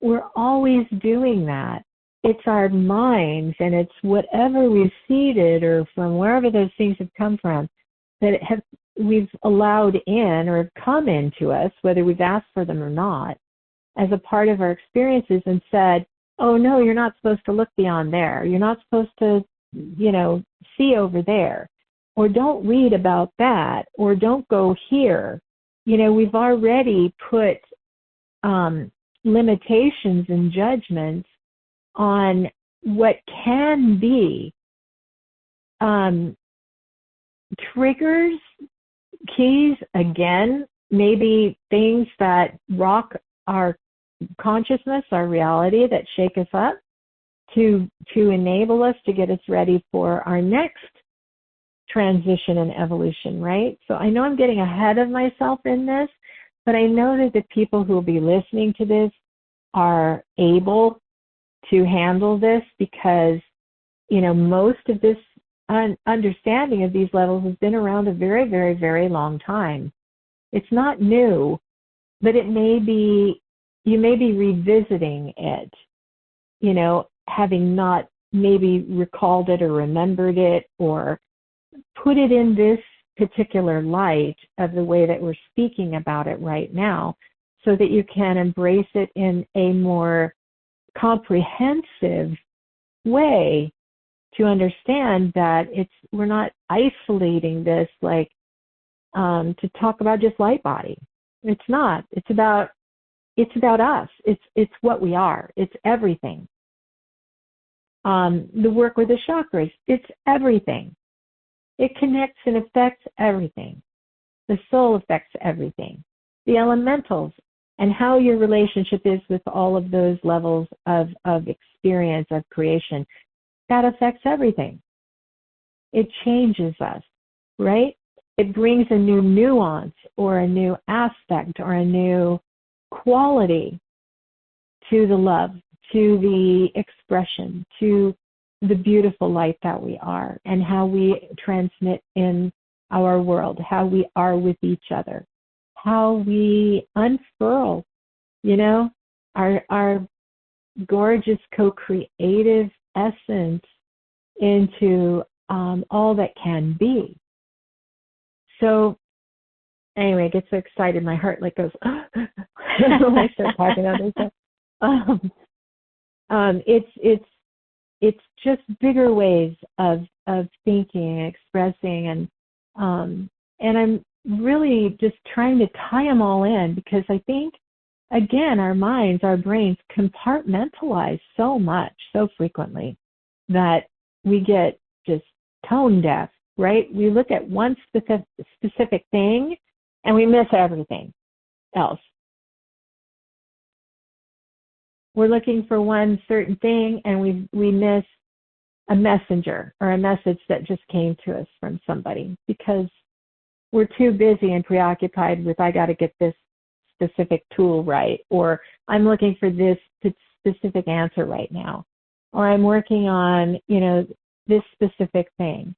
We're always doing that. It's our minds, and it's whatever we've seeded or from wherever those things have come from that we've allowed in or have come into us, whether we've asked for them or not, as a part of our experiences and said, oh no, you're not supposed to look beyond there. You're not supposed to, you know, see over there. Or don't read about that, or don't go here. You know, we've already put limitations and judgments on what can be triggers, keys, again, maybe things that rock our consciousness, our reality, that shake us up to enable us to get us ready for our next transition and evolution, right? So I know I'm getting ahead of myself in this, but I know that the people who will be listening to this are able to handle this because, you know, most of this understanding of these levels has been around a very, very, very long time. It's not new, but it may be, you may be revisiting it, you know, having not maybe recalled it or remembered it or put it in this particular light of the way that we're speaking about it right now, so that you can embrace it in a more comprehensive way to understand that we're not isolating this like to talk about just light body. It's not. It's about us. It's what we are. It's everything. The work with the chakras, it's everything. It connects and affects everything. The soul affects everything. The elementals and how your relationship is with all of those levels of experience, of creation, that affects everything. It changes us, right? It brings a new nuance or a new aspect or a new quality to the love, to the expression, to the beautiful light that we are, and how we transmit in our world, how we are with each other, how we unfurl, you know, our gorgeous co-creative essence into all that can be. So anyway, I get so excited, my heart like goes when I start talking about this stuff. It's just bigger ways of thinking and expressing, and I'm really just trying to tie them all in, because I think, again, our minds, our brains compartmentalize so much, so frequently, that we get just tone deaf, right? We look at one specific thing and we miss everything else. We're looking for one certain thing and we miss a messenger or a message that just came to us from somebody, because we're too busy and preoccupied with, I got to get this specific tool right, or I'm looking for this specific answer right now, or I'm working on, this specific thing.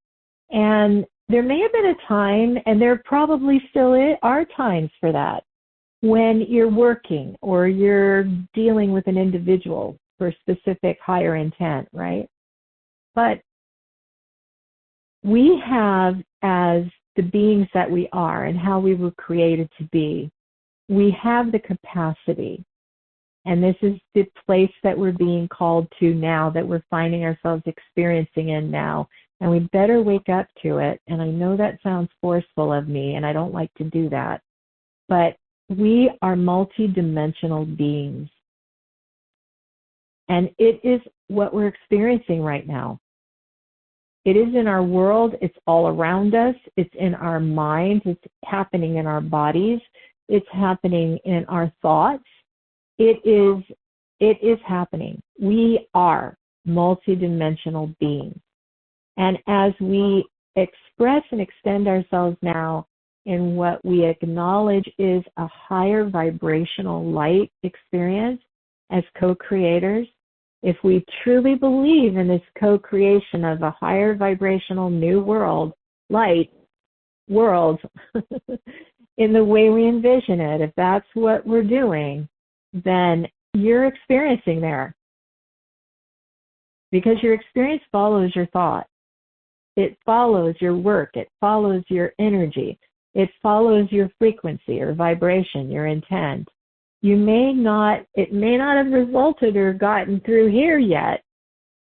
And there may have been a time, and there probably still are times for that, when you're working or you're dealing with an individual for specific higher intent, right? But we have, as the beings that we are and how we were created to be, we have the capacity. And this is the place that we're being called to now, that we're finding ourselves experiencing in now. And we better wake up to it. And I know that sounds forceful of me, and I don't like to do that. But we are multidimensional beings. And it is what we're experiencing right now. It is in our world. It's all around us. It's in our minds. It's happening in our bodies. It's happening in our thoughts. It is happening. We are multidimensional beings. And as we express and extend ourselves now in what we acknowledge is a higher vibrational light experience as co-creators, if we truly believe in this co-creation of a higher vibrational new world, light world, in the way we envision it, if that's what we're doing, then you're experiencing there. Because your experience follows your thought. It follows your work. It follows your energy. It follows your frequency or vibration, your intent. It may not have resulted or gotten through here yet,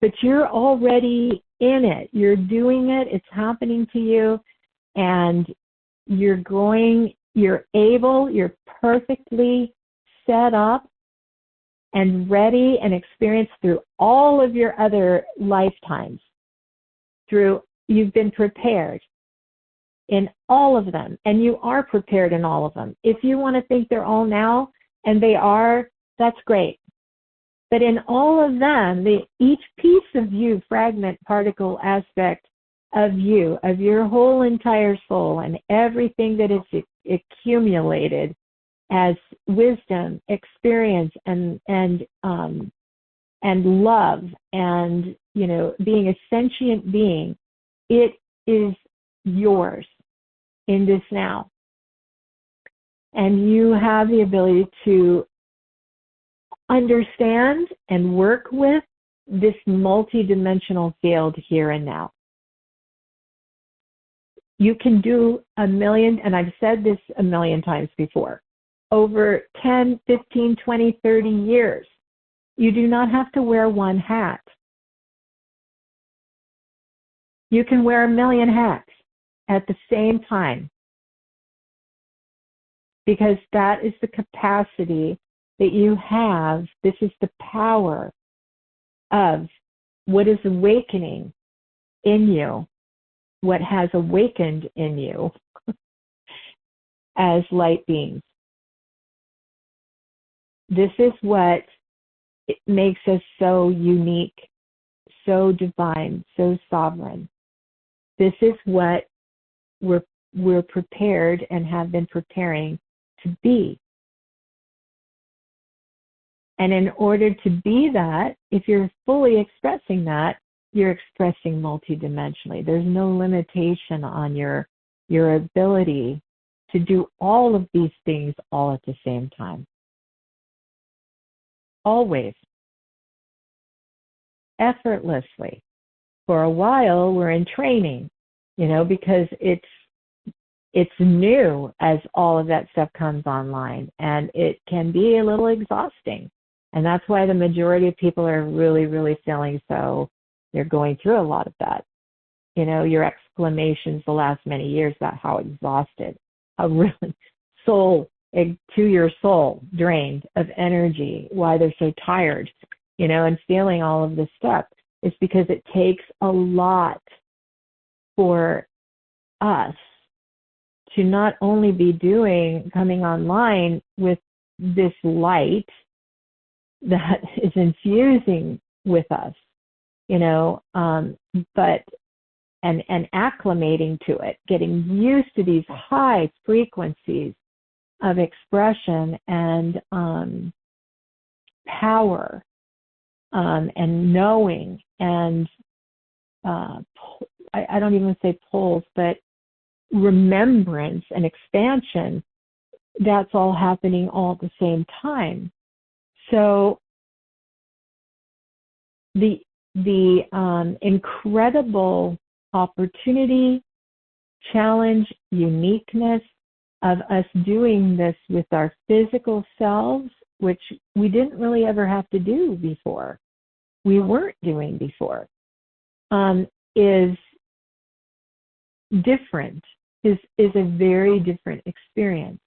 but you're already in it. You're doing it. It's happening to you, and you're perfectly set up and ready and experienced through all of your other lifetimes. You've been prepared in all of them, and you are prepared in all of them. If you want to think they're all now, and they are, that's great. But in all of them, each piece of you, fragment, particle, aspect of you, of your whole entire soul, and everything that is accumulated as wisdom, experience, and love, and being a sentient being, it is yours in this now. And you have the ability to understand and work with this multidimensional field here and now. You can do 1,000,000, and I've said this 1,000,000 times before, over 10, 15, 20, 30 years. You do not have to wear one hat. You can wear 1,000,000 hats at the same time, because that is the capacity that you have. This is the power of what is awakening in you, what has awakened in you as light beings. This is what makes us so unique, so divine, so sovereign. This is what we're prepared and have been preparing to be. And in order to be that, if you're fully expressing that, you're expressing multidimensionally. There's no limitation on your ability to do all of these things all at the same time. Always. Effortlessly. For a while, we're in training, because it's new as all of that stuff comes online, and it can be a little exhausting. And that's why the majority of people are really, really feeling so. They're going through a lot of that. Your exclamations the last many years about how exhausted, how really to your soul drained of energy, why they're so tired, and feeling all of this stuff. It's because it takes a lot for us to not only be coming online with this light that is infusing with us, but and acclimating to it, getting used to these high frequencies of expression and power and knowing and I don't even say pulls, but remembrance and expansion, that's all happening all at the same time. So the incredible opportunity, challenge, uniqueness of us doing this with our physical selves, which we didn't really ever have to do before, we weren't doing before, is different, is a very different experience.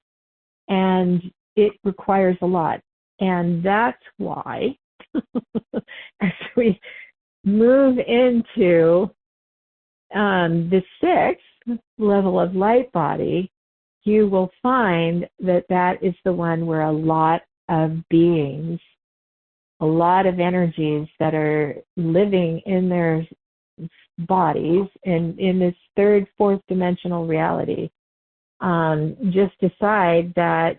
And it requires a lot. And that's why as we move into the sixth level of light body, you will find that that is the one where a lot of beings, a lot of energies that are living in their bodies and in this third, fourth dimensional reality, just decide that,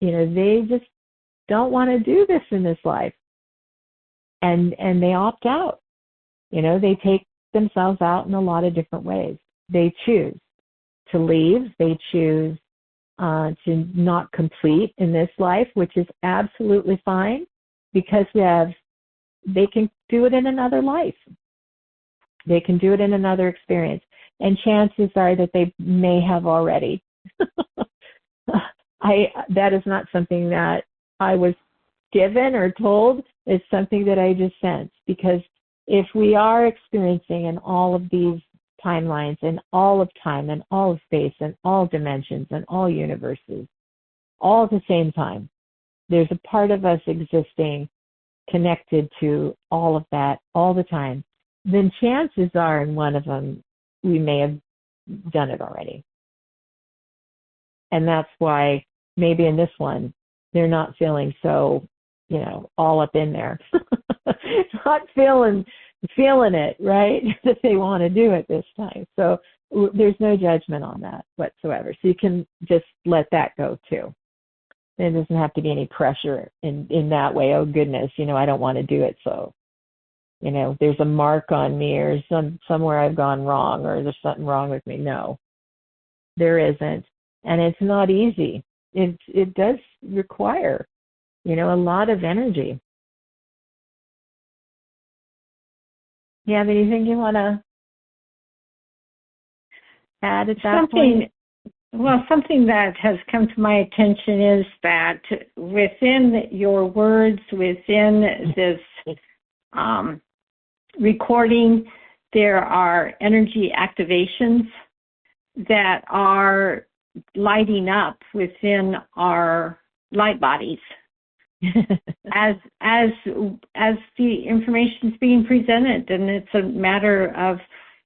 they just don't want to do this in this life. And they opt out. They take themselves out in a lot of different ways. They choose to leave. They choose to not complete in this life, which is absolutely fine, because they can do it in another life. They can do it in another experience. And chances are that they may have already. That is not something that I was given or told. It's something that I just sense, because if we are experiencing in all of these timelines and all of time and all of space and all dimensions and all universes, all at the same time, there's a part of us existing connected to all of that all the time, then chances are in one of them we may have done it already. And that's why maybe in this one they're not feeling so, all up in there. Not feeling it, right? That they want to do it this time. So there's no judgment on that whatsoever. So you can just let that go too. There doesn't have to be any pressure in that way. Oh goodness, I don't want to do it. So, there's a mark on me or somewhere I've gone wrong or there's something wrong with me. No, there isn't. And it's not easy. It does require, a lot of energy. You have anything you want to add at that point? Well, something that has come to my attention is that within your words, within this recording, there are energy activations that are lighting up within our light bodies. as the information is being presented, and it's a matter of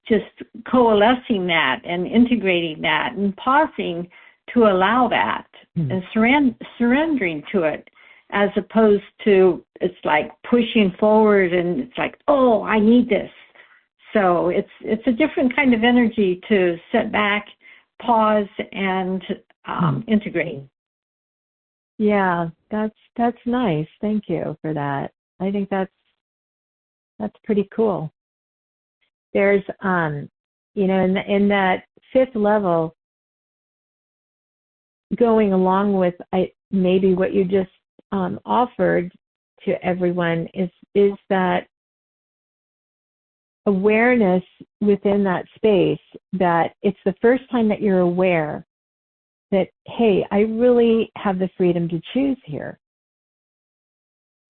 just coalescing that and integrating that and pausing to allow that and surrendering to it, as opposed to it's like pushing forward and it's like, oh, I need this. So it's a different kind of energy to sit back, pause, and integrate. Yeah, that's nice. Thank you for that. I think that's pretty cool. There's in that fifth level, going along with maybe what you just offered to everyone is that awareness within that space, that it's the first time that you're aware that, hey, I really have the freedom to choose here.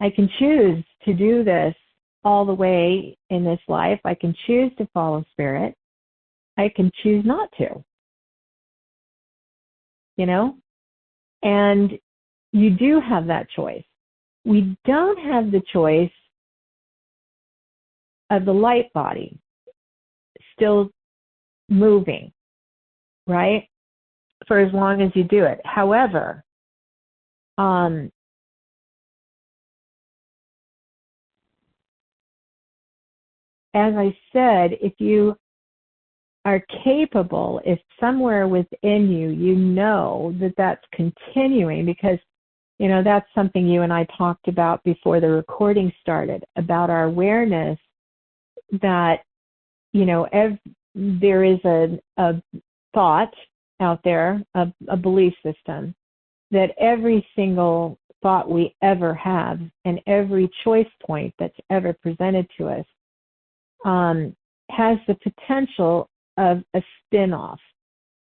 I can choose to do this all the way in this life. I can choose to follow spirit. I can choose not to. And you do have that choice. We don't have the choice of the light body still moving, right? For as long as you do it. However, as I said, if you are capable, if somewhere within you, you know that that's continuing, because, you know, that's something you and I talked about before the recording started, about our awareness that, you know, there is a thought out there, a belief system, that every single thought we ever have and every choice point that's ever presented to us has the potential of a spin-off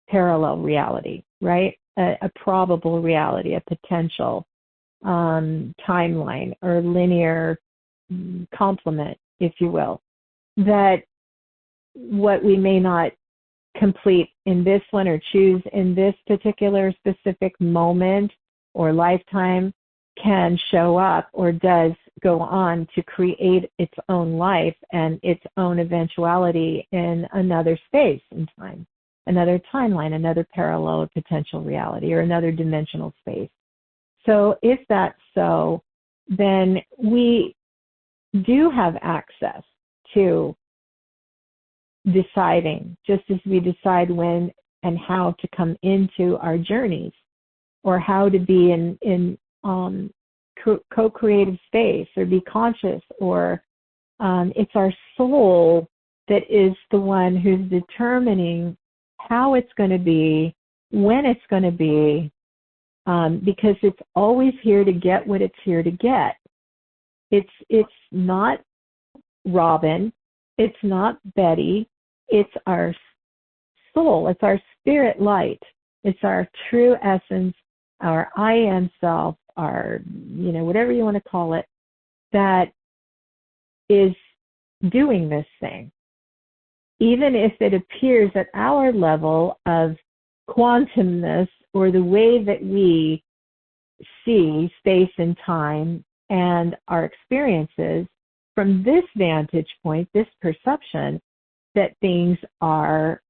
parallel reality, right? A probable reality, a potential timeline or linear complement, if you will, that what we may not complete in this one or choose in this particular specific moment or lifetime can show up or does go on to create its own life and its own eventuality in another space and time, another timeline, another parallel or potential reality, or another dimensional space. So if that's so, then we do have access to deciding, just as we decide when and how to come into our journeys, or how to be in co-creative space, or be conscious, or it's our soul that is the one who's determining how it's going to be, when it's going to be, because it's always here to get what it's here to get. It's not Robin, it's not Betty, it's our soul, it's our spirit light, it's our true essence, our I am self, our, you know, whatever you want to call it, that is doing this thing. Even if it appears at our level of quantumness, or the way that we see space and time and our experiences from this vantage point, this perception, that things are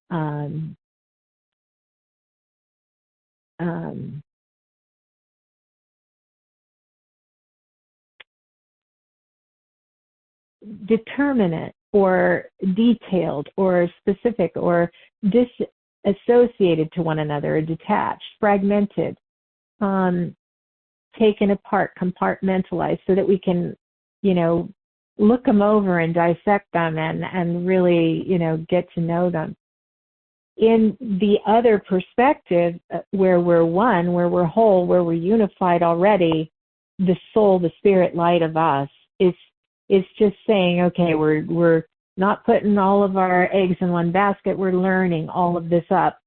determinate or detailed or specific or disassociated to one another, or detached, fragmented, taken apart, compartmentalized, so that we can, you know, look them over and dissect them and really, you know, get to know them. In the other perspective, where we're one, where we're whole, where we're unified already, the soul, the spirit light of us is just saying, okay, we're not putting all of our eggs in one basket. We're learning all of this up.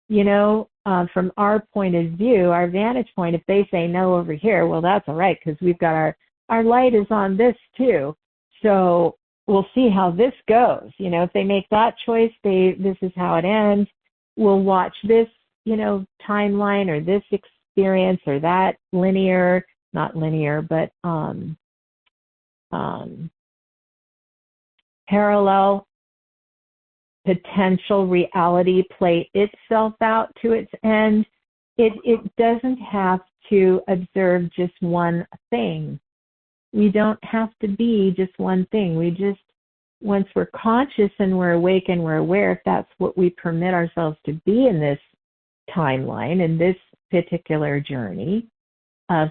You know, from our point of view, our vantage point, if they say no over here, well, that's all right, because we've got our light is on this too. So we'll see how this goes. You know, if they make that choice, this is how it ends. We'll watch this, you know, timeline or this experience or that linear, not linear, but parallel potential reality play itself out to its end. It doesn't have to observe just one thing. We don't have to be just one thing. We just, once we're conscious and we're awake and we're aware, if that's what we permit ourselves to be in this timeline, in this particular journey of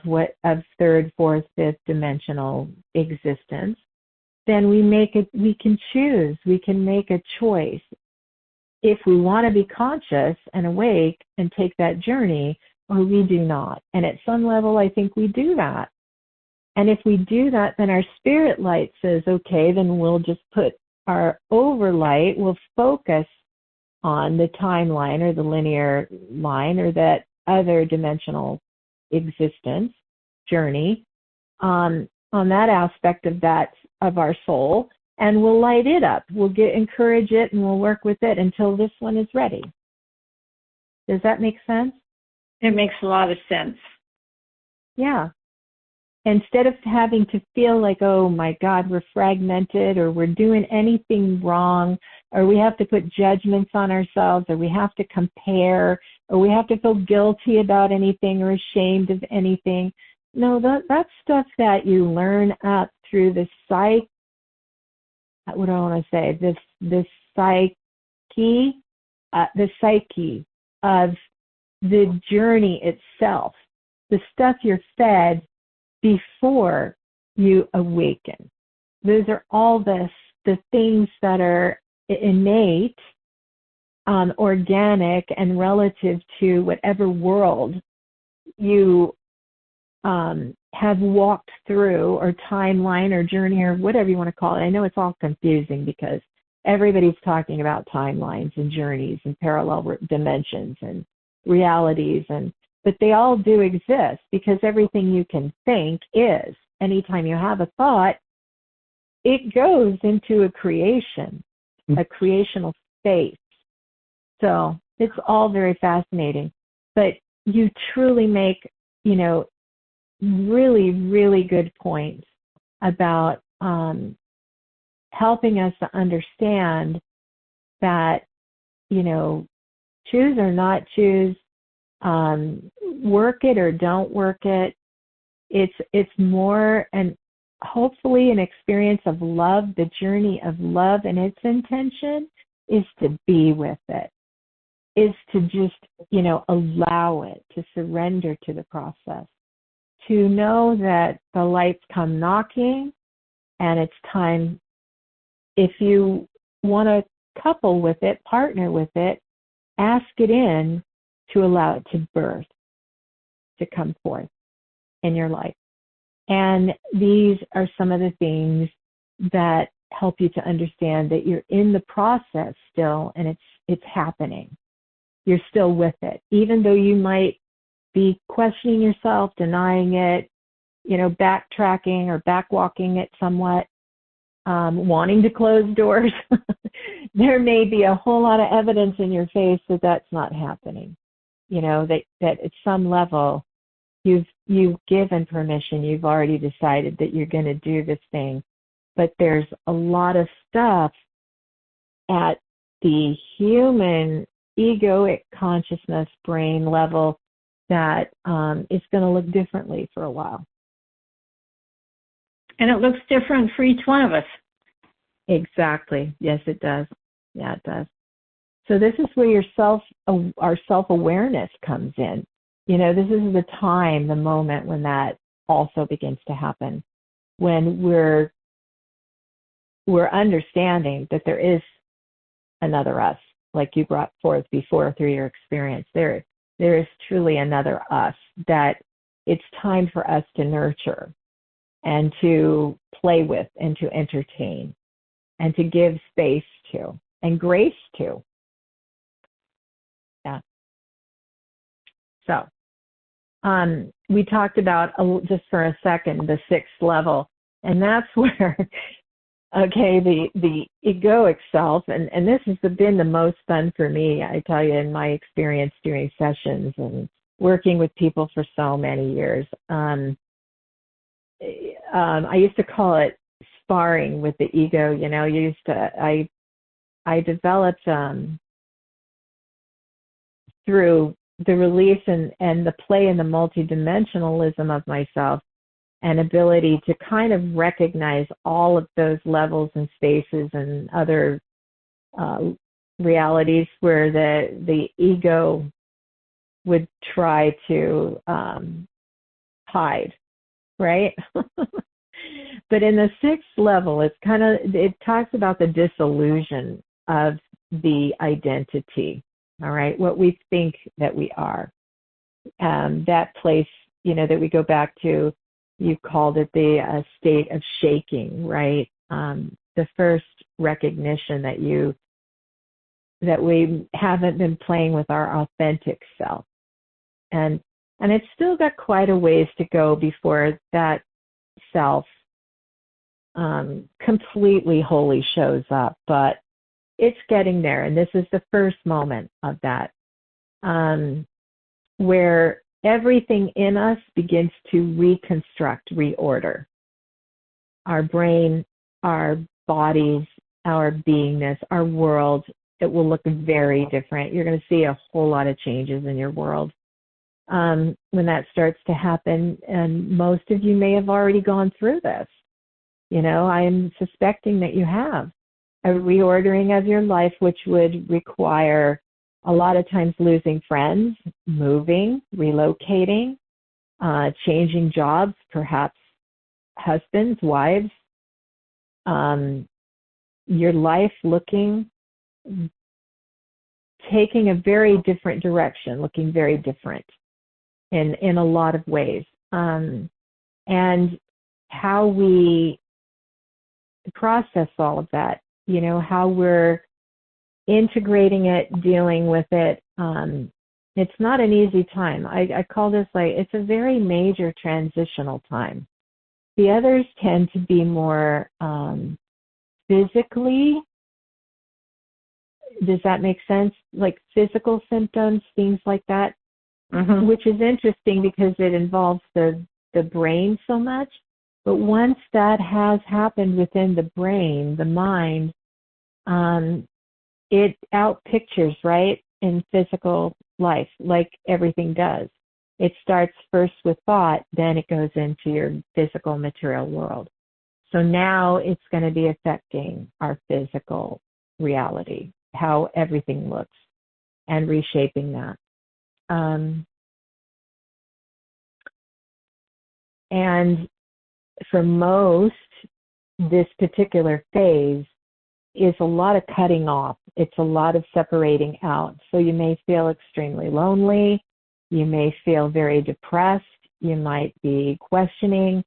third, fourth, fifth dimensional existence, then we can choose, we can make a choice if we want to be conscious and awake and take that journey, or we do not. And at some level, I think we do that. And if we do that, then our spirit light says, okay, then we'll just put our overlight, we'll focus on the timeline or the linear line or that other dimensional existence journey, on that aspect of our soul, and we'll light it up. We'll encourage it, and we'll work with it until this one is ready. Does that make sense? It makes a lot of sense. Yeah. Instead of having to feel like, oh my God, we're fragmented, or we're doing anything wrong, or we have to put judgments on ourselves, or we have to compare, or we have to feel guilty about anything or ashamed of anything. No, that's stuff that you learn up through the what do I want to say? This psyche the psyche, of the journey itself, the stuff you're fed before you awaken. Those are all the things that are innate, organic, and relative to whatever world you have walked through, or timeline, or journey, or whatever you want to call it. I know it's all confusing because everybody's talking about timelines and journeys and parallel dimensions and realities, but they all do exist because everything you can think is. Anytime you have a thought, it goes into a creation, a creational space. So it's all very fascinating. But you truly make, really, really good points about helping us to understand that, choose or not choose, work it or don't work it. It's more, and hopefully an experience of love. The journey of love and its intention is to be with it, is to just, allow it, to surrender to the process, to know that the lights come knocking and it's time. If you want to couple with it, partner with it, ask it in to allow it to birth, to come forth in your life. And these are some of the things that help you to understand that you're in the process still, and it's happening. You're still with it, even though you might be questioning yourself, denying it, backtracking or backwalking it somewhat, wanting to close doors. There may be a whole lot of evidence in your face that that's not happening. That at some level you've given permission, you've already decided that you're going to do this thing, but there's a lot of stuff at the human egoic consciousness brain level that is going to look differently for a while. And it looks different for each one of us. Exactly. Yes, it does. Yeah, it does. So this is where our self-awareness comes in. This is the time, the moment when that also begins to happen, when we're understanding that there is another us, like you brought forth before through your experience. There is truly another us that it's time for us to nurture and to play with and to entertain and to give space to and grace to. Yeah. So we talked about, just for a second, the sixth level, and that's where, okay, the egoic self, and this has been the most fun for me, I tell you, in my experience doing sessions and working with people for so many years. I used to call it sparring with the ego. I developed through the release and the play and the multidimensionalism of myself, an ability to kind of recognize all of those levels and spaces and other realities where the ego would try to hide, right? But in the sixth level, it talks about the dissolution of the identity, all right, what we think that we are. That place, that we go back to, you called it the state of shaking, right? The first recognition that we haven't been playing with our authentic self. And it's still got quite a ways to go before that self completely wholly shows up, but it's getting there. And this is the first moment of that, where everything in us begins to reconstruct, reorder. Our brain, our bodies, our beingness, our world, it will look very different. You're going to see a whole lot of changes in your world when that starts to happen. And most of you may have already gone through this. I'm suspecting that you have a reordering of your life, which would require a lot of times losing friends, moving, relocating, changing jobs, perhaps husbands, wives, your life taking a very different direction, looking very different in a lot of ways. And how we process all of that, how we're integrating it, dealing with it. It's not an easy time. I call this it's a very major transitional time. The others tend to be more physically, does that make sense? Like physical symptoms, things like that, which is interesting because it involves the brain so much. But once that has happened within the brain, the mind, it outpictures, right, in physical life, like everything does. It starts first with thought, then it goes into your physical material world. So now it's going to be affecting our physical reality, how everything looks, and reshaping that. And for most, this particular phase is a lot of cutting off. It's a lot of separating out. So you may feel extremely lonely. You may feel very depressed. You might be questioning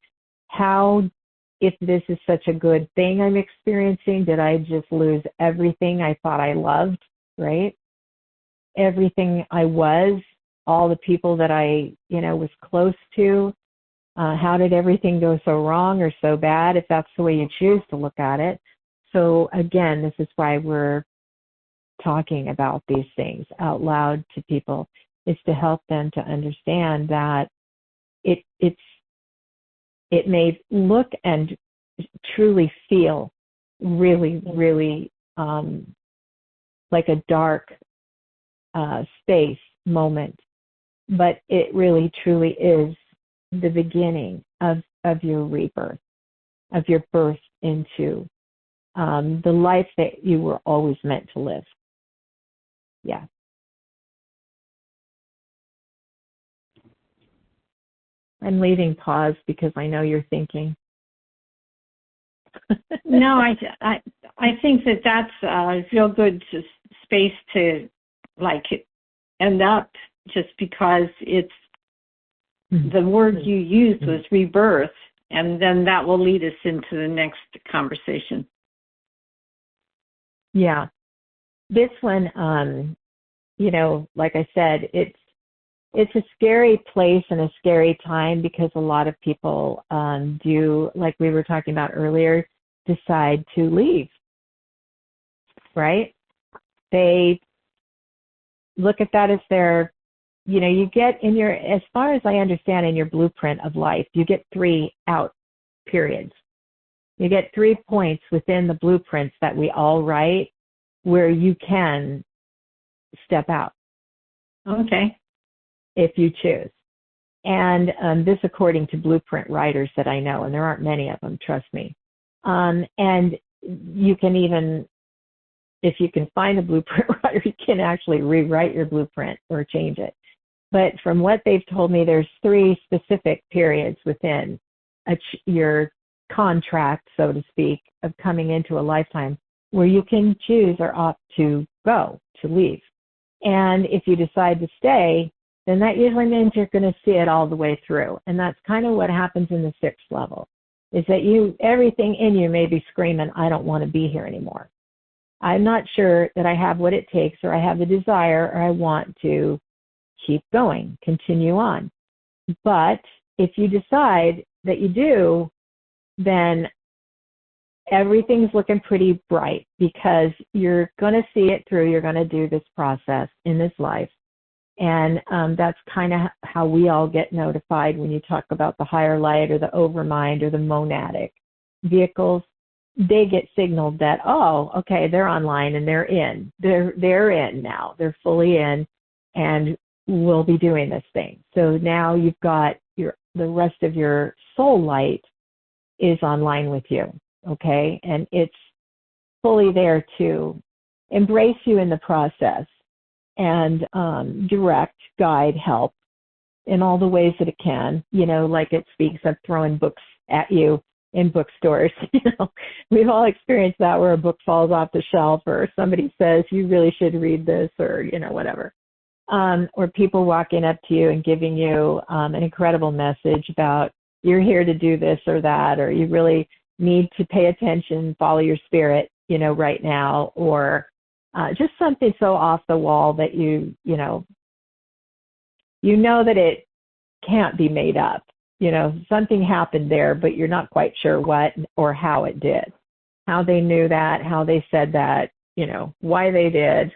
if this is such a good thing I'm experiencing. Did I just lose everything I thought I loved, right? Everything I was, all the people that I, was close to. How did everything go so wrong or so bad, if that's the way you choose to look at it? So again, this is why we're talking about these things out loud to people, is to help them to understand that it may look and truly feel really, really like a dark space moment, but it really truly is the beginning of your rebirth, of your birth into the life that you were always meant to live. Yeah. I'm leaving pause because I know you're thinking. No, I think that's a real good space to end up, just because it's the word you used was rebirth, and then that will lead us into the next conversation. Yeah. This one, like I said, it's a scary place and a scary time, because a lot of people do, like we were talking about earlier, decide to leave, right? They look at that as their, you get in your, as far as I understand, in your blueprint of life, you get 3 out periods. You get 3 points within the blueprints that we all write where you can step out. Okay. If you choose. And this according to blueprint writers that I know, and there aren't many of them, trust me. And you can even, if you can find a blueprint writer, you can actually rewrite your blueprint or change it. But from what they've told me, there's 3 specific periods within your contract, so to speak, of coming into a lifetime where you can choose or opt to go, to leave. And if you decide to stay, then that usually means you're going to see it all the way through. And that's kind of what happens in the 6th level, is that everything in you may be screaming, I don't want to be here anymore. I'm not sure that I have what it takes, or I have the desire, or I want to keep going, continue on. But if you decide that you do, then everything's looking pretty bright, because you're going to see it through. You're going to do this process in this life. And that's kind of how we all get notified when you talk about the higher light or the overmind or the monadic vehicles. They get signaled that, oh, okay, they're online and they're in. They're in now. They're fully in, and we'll be doing this thing. So now you've got the rest of your soul light is online with you, okay? And it's fully there to embrace you in the process and direct, guide, help in all the ways that it can. Like it speaks of throwing books at you in bookstores. We've all experienced that, where a book falls off the shelf, or somebody says you really should read this, or whatever. Or people walking up to you and giving you an incredible message about you're here to do this or that, or you really need to pay attention, follow your spirit, right now, or just something so off the wall that you know that it can't be made up. Something happened there, but you're not quite sure what or how it did, how they knew that, how they said that, why they did.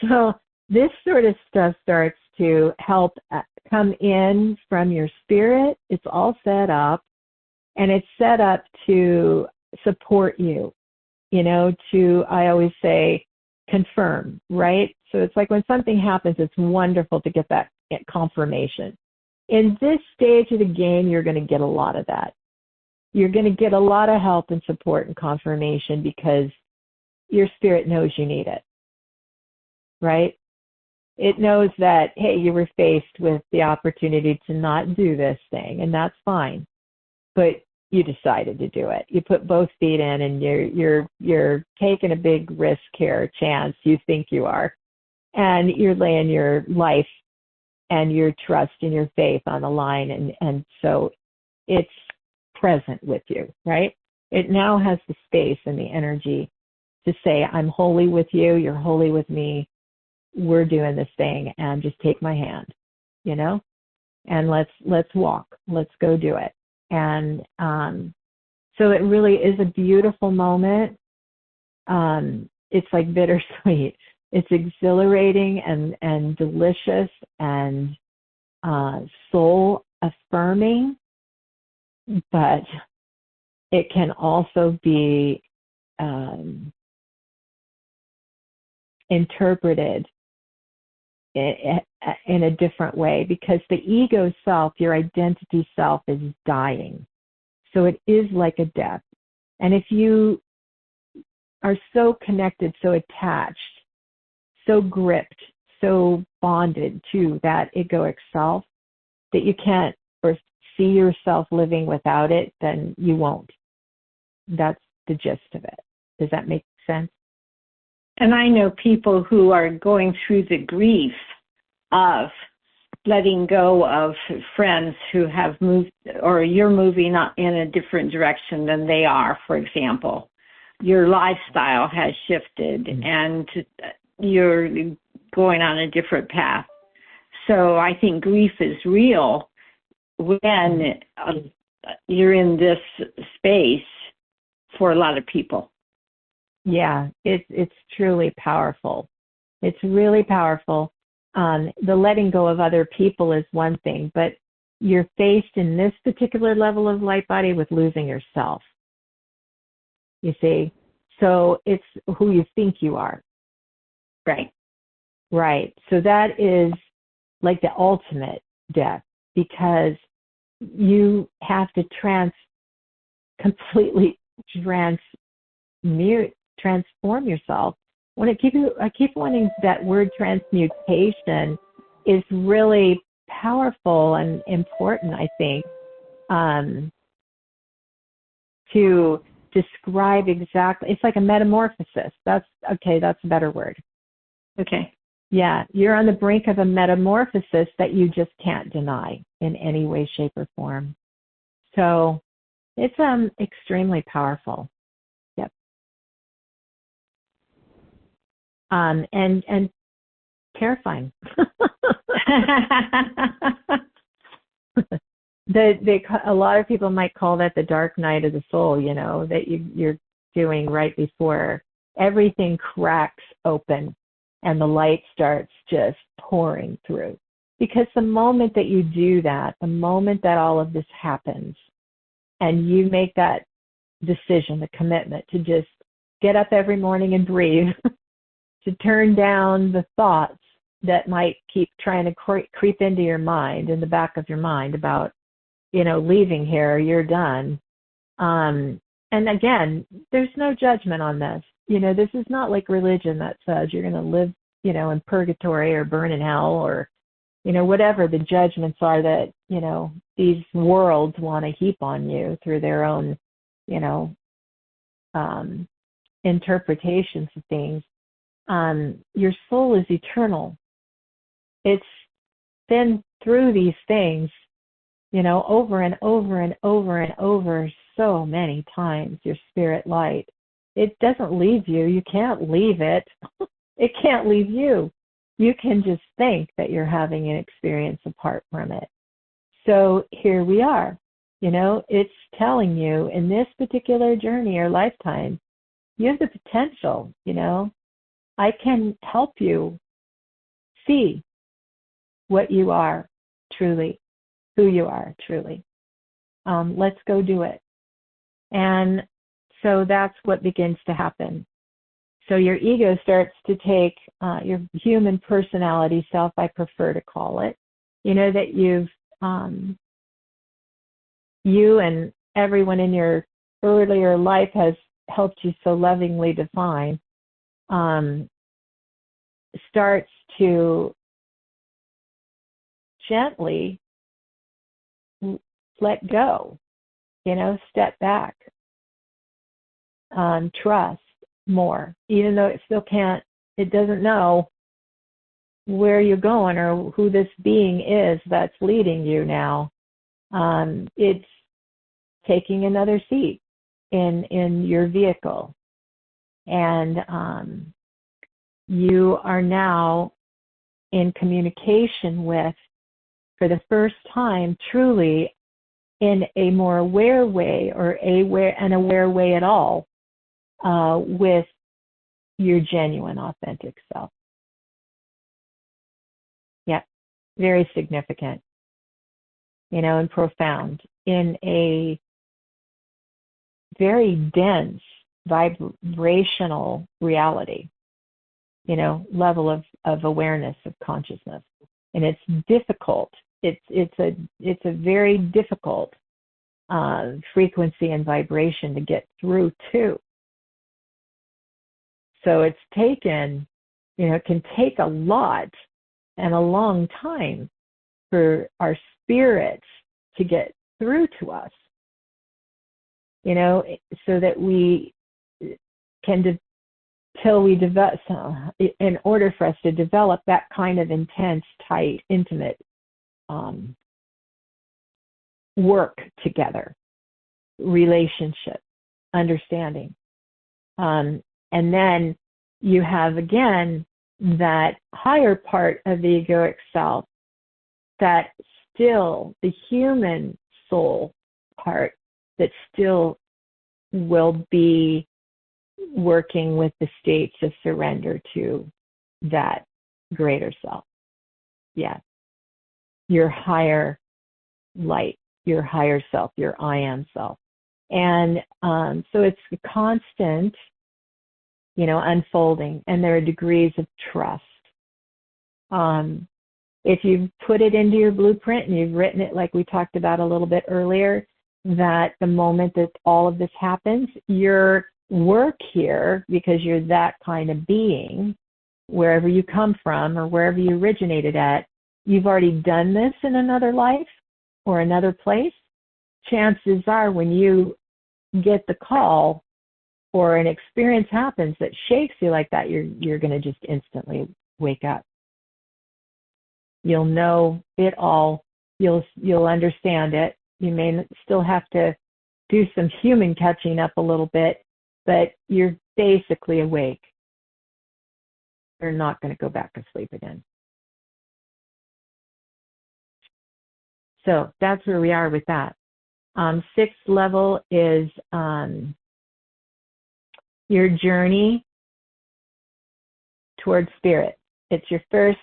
So this sort of stuff starts to help come in from your spirit. It's all set up, and it's set up to support you, I always say, confirm, right? So it's like when something happens, it's wonderful to get that confirmation. In this stage of the game, you're going to get a lot of that. You're going to get a lot of help and support and confirmation because your spirit knows you need it, right? It knows that, hey, you were faced with the opportunity to not do this thing, and that's fine. But you decided to do it. You put both feet in, and you're taking a big risk here, chance, you think you are. And you're laying your life and your trust and your faith on the line, and so it's present with you, right? It now has the space and the energy to say, I'm holy with you, you're holy with me, we're doing this thing, and just take my hand, and let's walk, let's go do it. And so it really is a beautiful moment. It's like bittersweet. It's exhilarating and delicious and soul affirming, but it can also be interpreted in a different way, because the ego self, your identity self, is dying. So it is like a death. And if you are so connected, so attached, so gripped, so bonded to that egoic self that you can't or see yourself living without it, then you won't. That's the gist of it. Does that make sense? And I know people who are going through the grief of letting go of friends who have moved, or you're moving in a different direction than they are, for example. Your lifestyle has shifted, and you're going on a different path. So I think grief is real when you're in this space for a lot of people. Yeah, it's truly powerful. It's really powerful. The letting go of other people is one thing, but you're faced in this particular level of light body with losing yourself. You see? So it's who you think you are. Right. Right. So that is like the ultimate death, because you have to completely transform yourself. I keep wanting that word transmutation is really powerful and important, I think, to describe exactly. It's like a metamorphosis. That's a better word. Okay. Yeah, you're on the brink of a metamorphosis that you just can't deny in any way, shape, or form. So it's extremely powerful. Yep. And terrifying. A lot of people might call that the dark night of the soul, that you're doing right before everything cracks open and the light starts just pouring through. Because the moment that you do that, the moment that all of this happens, and you make that decision, the commitment to just get up every morning and breathe, to turn down the thoughts that might keep trying to creep into your mind, in the back of your mind about, leaving here, you're done. And again, there's no judgment on this. This is not like religion that says you're going to live, in purgatory or burn in hell or, whatever the judgments are that, these worlds want to heap on you through their own, interpretations of things. Your soul is eternal. It's been through these things, over and over and over and over so many times, your spirit light. It doesn't leave you. You can't leave it. It can't leave you. You can just think that you're having an experience apart from it. So here we are. It's telling you in this particular journey or lifetime, you have the potential, I can help you see what you are truly, who you are truly. Let's go do it. And so that's what begins to happen. So your ego starts to take your human personality self, I prefer to call it, that you and everyone in your earlier life has helped you so lovingly define, starts to gently let go, step back, trust more, even though it doesn't know where you're going or who this being is that's leading you now. It's taking another seat in your vehicle. And you are now in communication with, for the first time, truly in a more aware way or an aware way at all, with your genuine, authentic self. Yeah, very significant, and profound in a very dense vibrational reality, level of awareness, of consciousness. And it's difficult. It's a very difficult frequency and vibration to get through to. So it's taken, it can take a lot and a long time for our spirits to get through to us, so that we can, till we develop, in order for us to develop that kind of intense, tight, intimate work together, relationship, understanding. And then you have, again, that higher part of the egoic self, that still, the human soul part, that still will be working with the states of surrender to that greater self. Yeah. Your higher light, your higher self, your I am self. And so it's a constant, unfolding, and there are degrees of trust. If you've put it into your blueprint and you've written it like we talked about a little bit earlier, that the moment that all of this happens, your work here, because you're that kind of being, wherever you come from or wherever you originated at, you've already done this in another life or another place. Chances are when you get the call or an experience happens that shakes you like that, you're going to just instantly wake up. You'll know it all. You'll understand it. You may still have to do some human catching up a little bit, but you're basically awake. You're not going to go back to sleep again. So that's where we are with that. Sixth level is your journey towards spirit. It's your first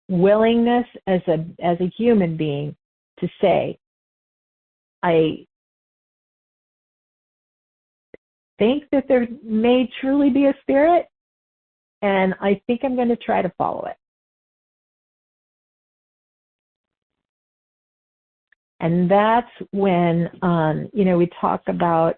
willingness as a human being to say, I think that there may truly be a spirit, and I think I'm going to try to follow it. And that's when, we talk about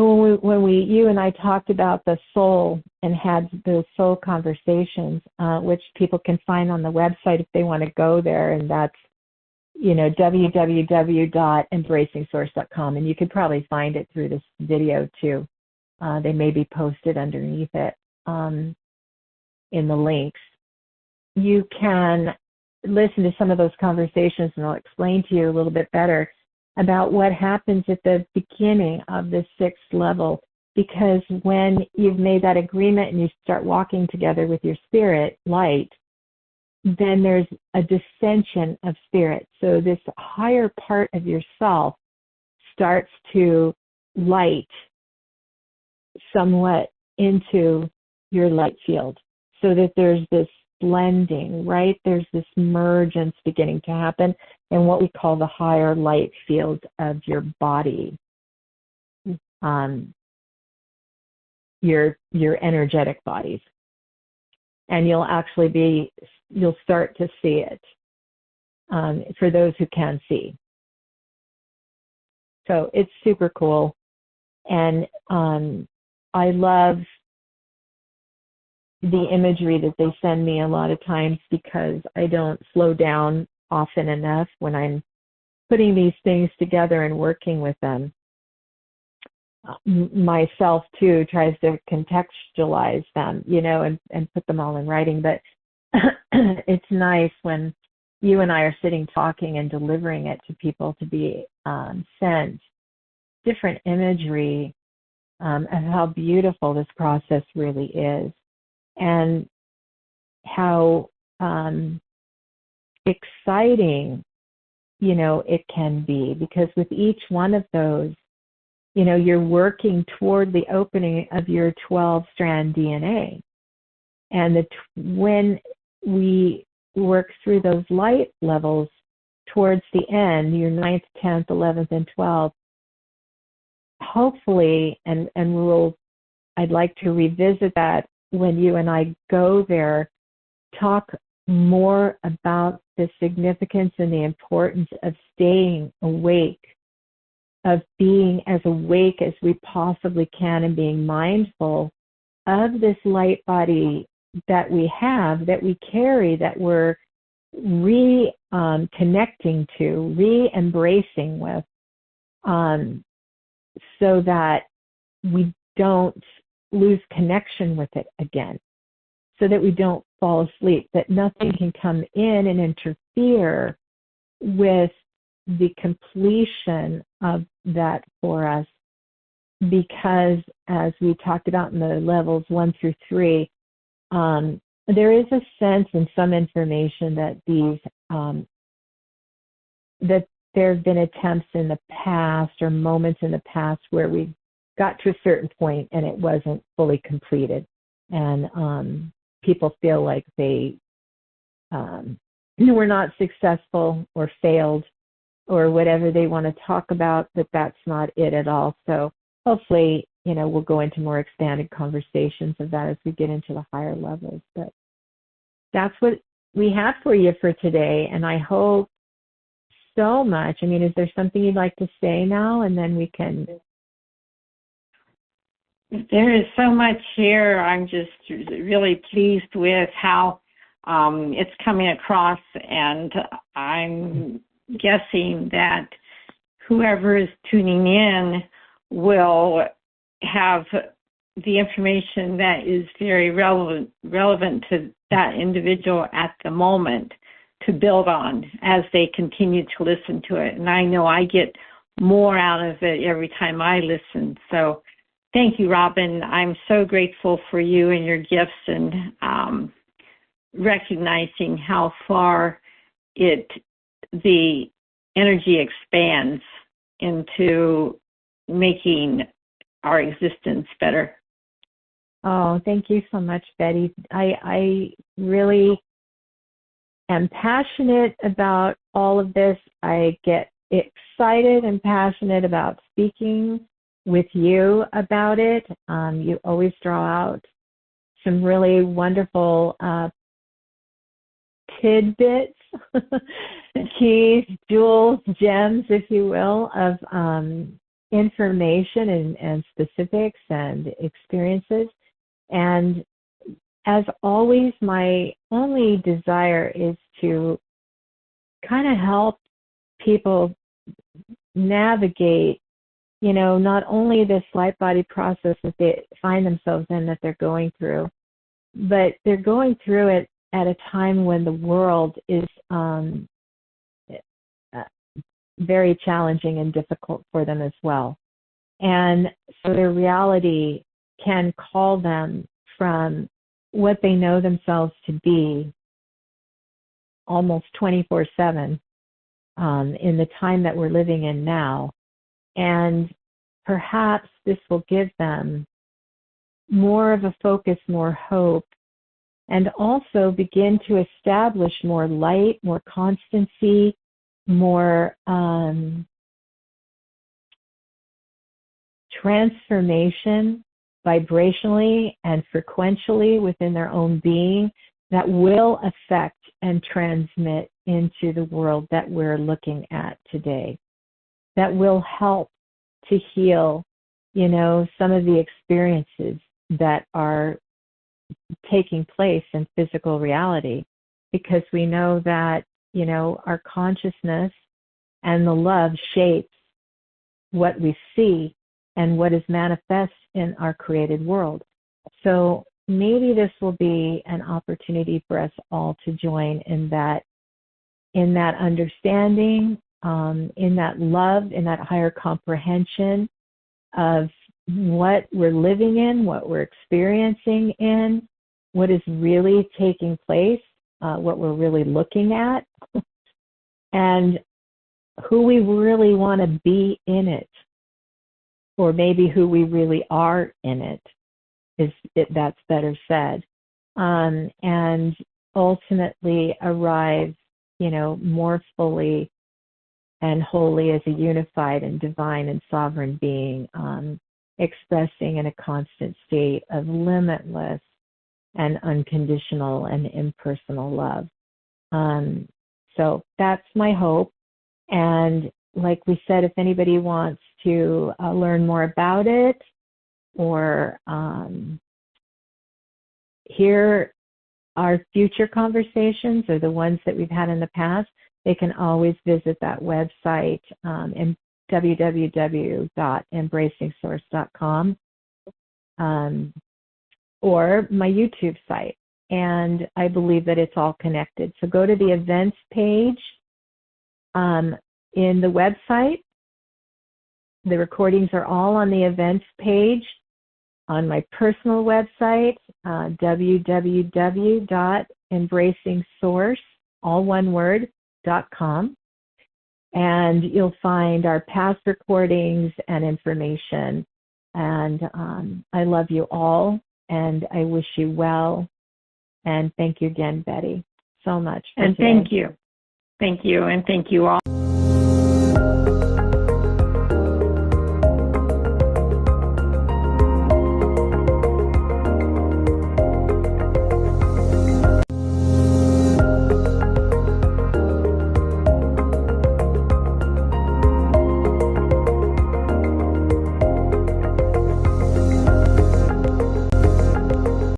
you and I talked about the soul and had those soul conversations, which people can find on the website if they want to go there, and that's, www.embracingsource.com, and you could probably find it through this video too. They may be posted underneath it in the links. You can listen to some of those conversations, and I'll explain to you a little bit better about what happens at the beginning of the 6th level, because when you've made that agreement and you start walking together with your spirit light, then there's a dissension of spirit. So this higher part of yourself starts to light somewhat into your light field, so that there's this blending, right? There's this mergence beginning to happen in what we call the higher light fields of your body, your energetic bodies. And you'll start to see it for those who can see. So it's super cool. And I love the imagery that they send me a lot of times, because I don't slow down often enough when I'm putting these things together and working with them. Myself too tries to contextualize them, and put them all in writing. But it's nice when you and I are sitting talking and delivering it to people to be sent different imagery of how beautiful this process really is, and how exciting, it can be, because with each one of those, you're working toward the opening of your 12-strand DNA. And when we work through those light levels towards the end, your 9th, 10th, 11th, and 12th, hopefully, and I'd like to revisit that when you and I go there, talk more about the significance and the importance of staying awake, of being as awake as we possibly can, and being mindful of this light body that we have, that we carry, that we're connecting to, re-embracing with, so that we don't lose connection with it again, so that we don't fall asleep, that nothing can come in and interfere with the completion of that for us. Because as we talked about in the levels 1 through 3, there is a sense and some information that that there have been attempts in the past, or moments in the past, where we got to a certain point and it wasn't fully completed, and people feel like they were not successful or failed, or whatever they want to talk about, but that's not it at all. So hopefully, we'll go into more expanded conversations of that as we get into the higher levels. But that's what we have for you for today, and I hope so much. Is there something you'd like to say now, and then we can... There is so much here. I'm just really pleased with how it's coming across, and I'm guessing that whoever is tuning in will have the information that is very relevant to that individual at the moment to build on as they continue to listen to it. And I know I get more out of it every time I listen. So thank you, Robin. I'm so grateful for you and your gifts, and recognizing how far the energy expands into making our existence better. Oh, thank you so much, Betty. I really am passionate about all of this. I get excited and passionate about speaking with you about it. You always draw out some really wonderful tidbits, keys, jewels, gems, if you will, of information and specifics and experiences. And as always, my only desire is to kind of help people navigate, not only this light body process that they find themselves in, that they're going through, but they're going through it at a time when the world is very challenging and difficult for them as well. And so their reality can call them from what they know themselves to be almost 24/7 in the time that we're living in now. And perhaps this will give them more of a focus, more hope, and also begin to establish more light, more constancy, more transformation vibrationally and frequentially within their own being that will affect and transmit into the world that we're looking at today, that will help to heal, some of the experiences that are taking place in physical reality, because we know that, our consciousness and the love shapes what we see and what is manifest in our created world. So maybe this will be an opportunity for us all to join in that understanding, in that love, in that higher comprehension of what we're living in, what we're experiencing in, what is really taking place, what we're really looking at, and who we really want to be in it, or maybe who we really are in it, that's better said, and ultimately arrive, more fully and wholly as a unified and divine and sovereign being, expressing in a constant state of limitless and unconditional and impersonal love. So that's my hope. And like we said, if anybody wants to learn more about it or hear our future conversations or the ones that we've had in the past, they can always visit that website in www.embracingsource.com or my YouTube site. And I believe that it's all connected. So go to the events page in the website. The recordings are all on the events page on my personal website, www.embracingsource, all one word, .com. And you'll find our past recordings and information. And I love you all, and I wish you well. And thank you again, Betty, so much. And thank you. Thank you, and thank you all.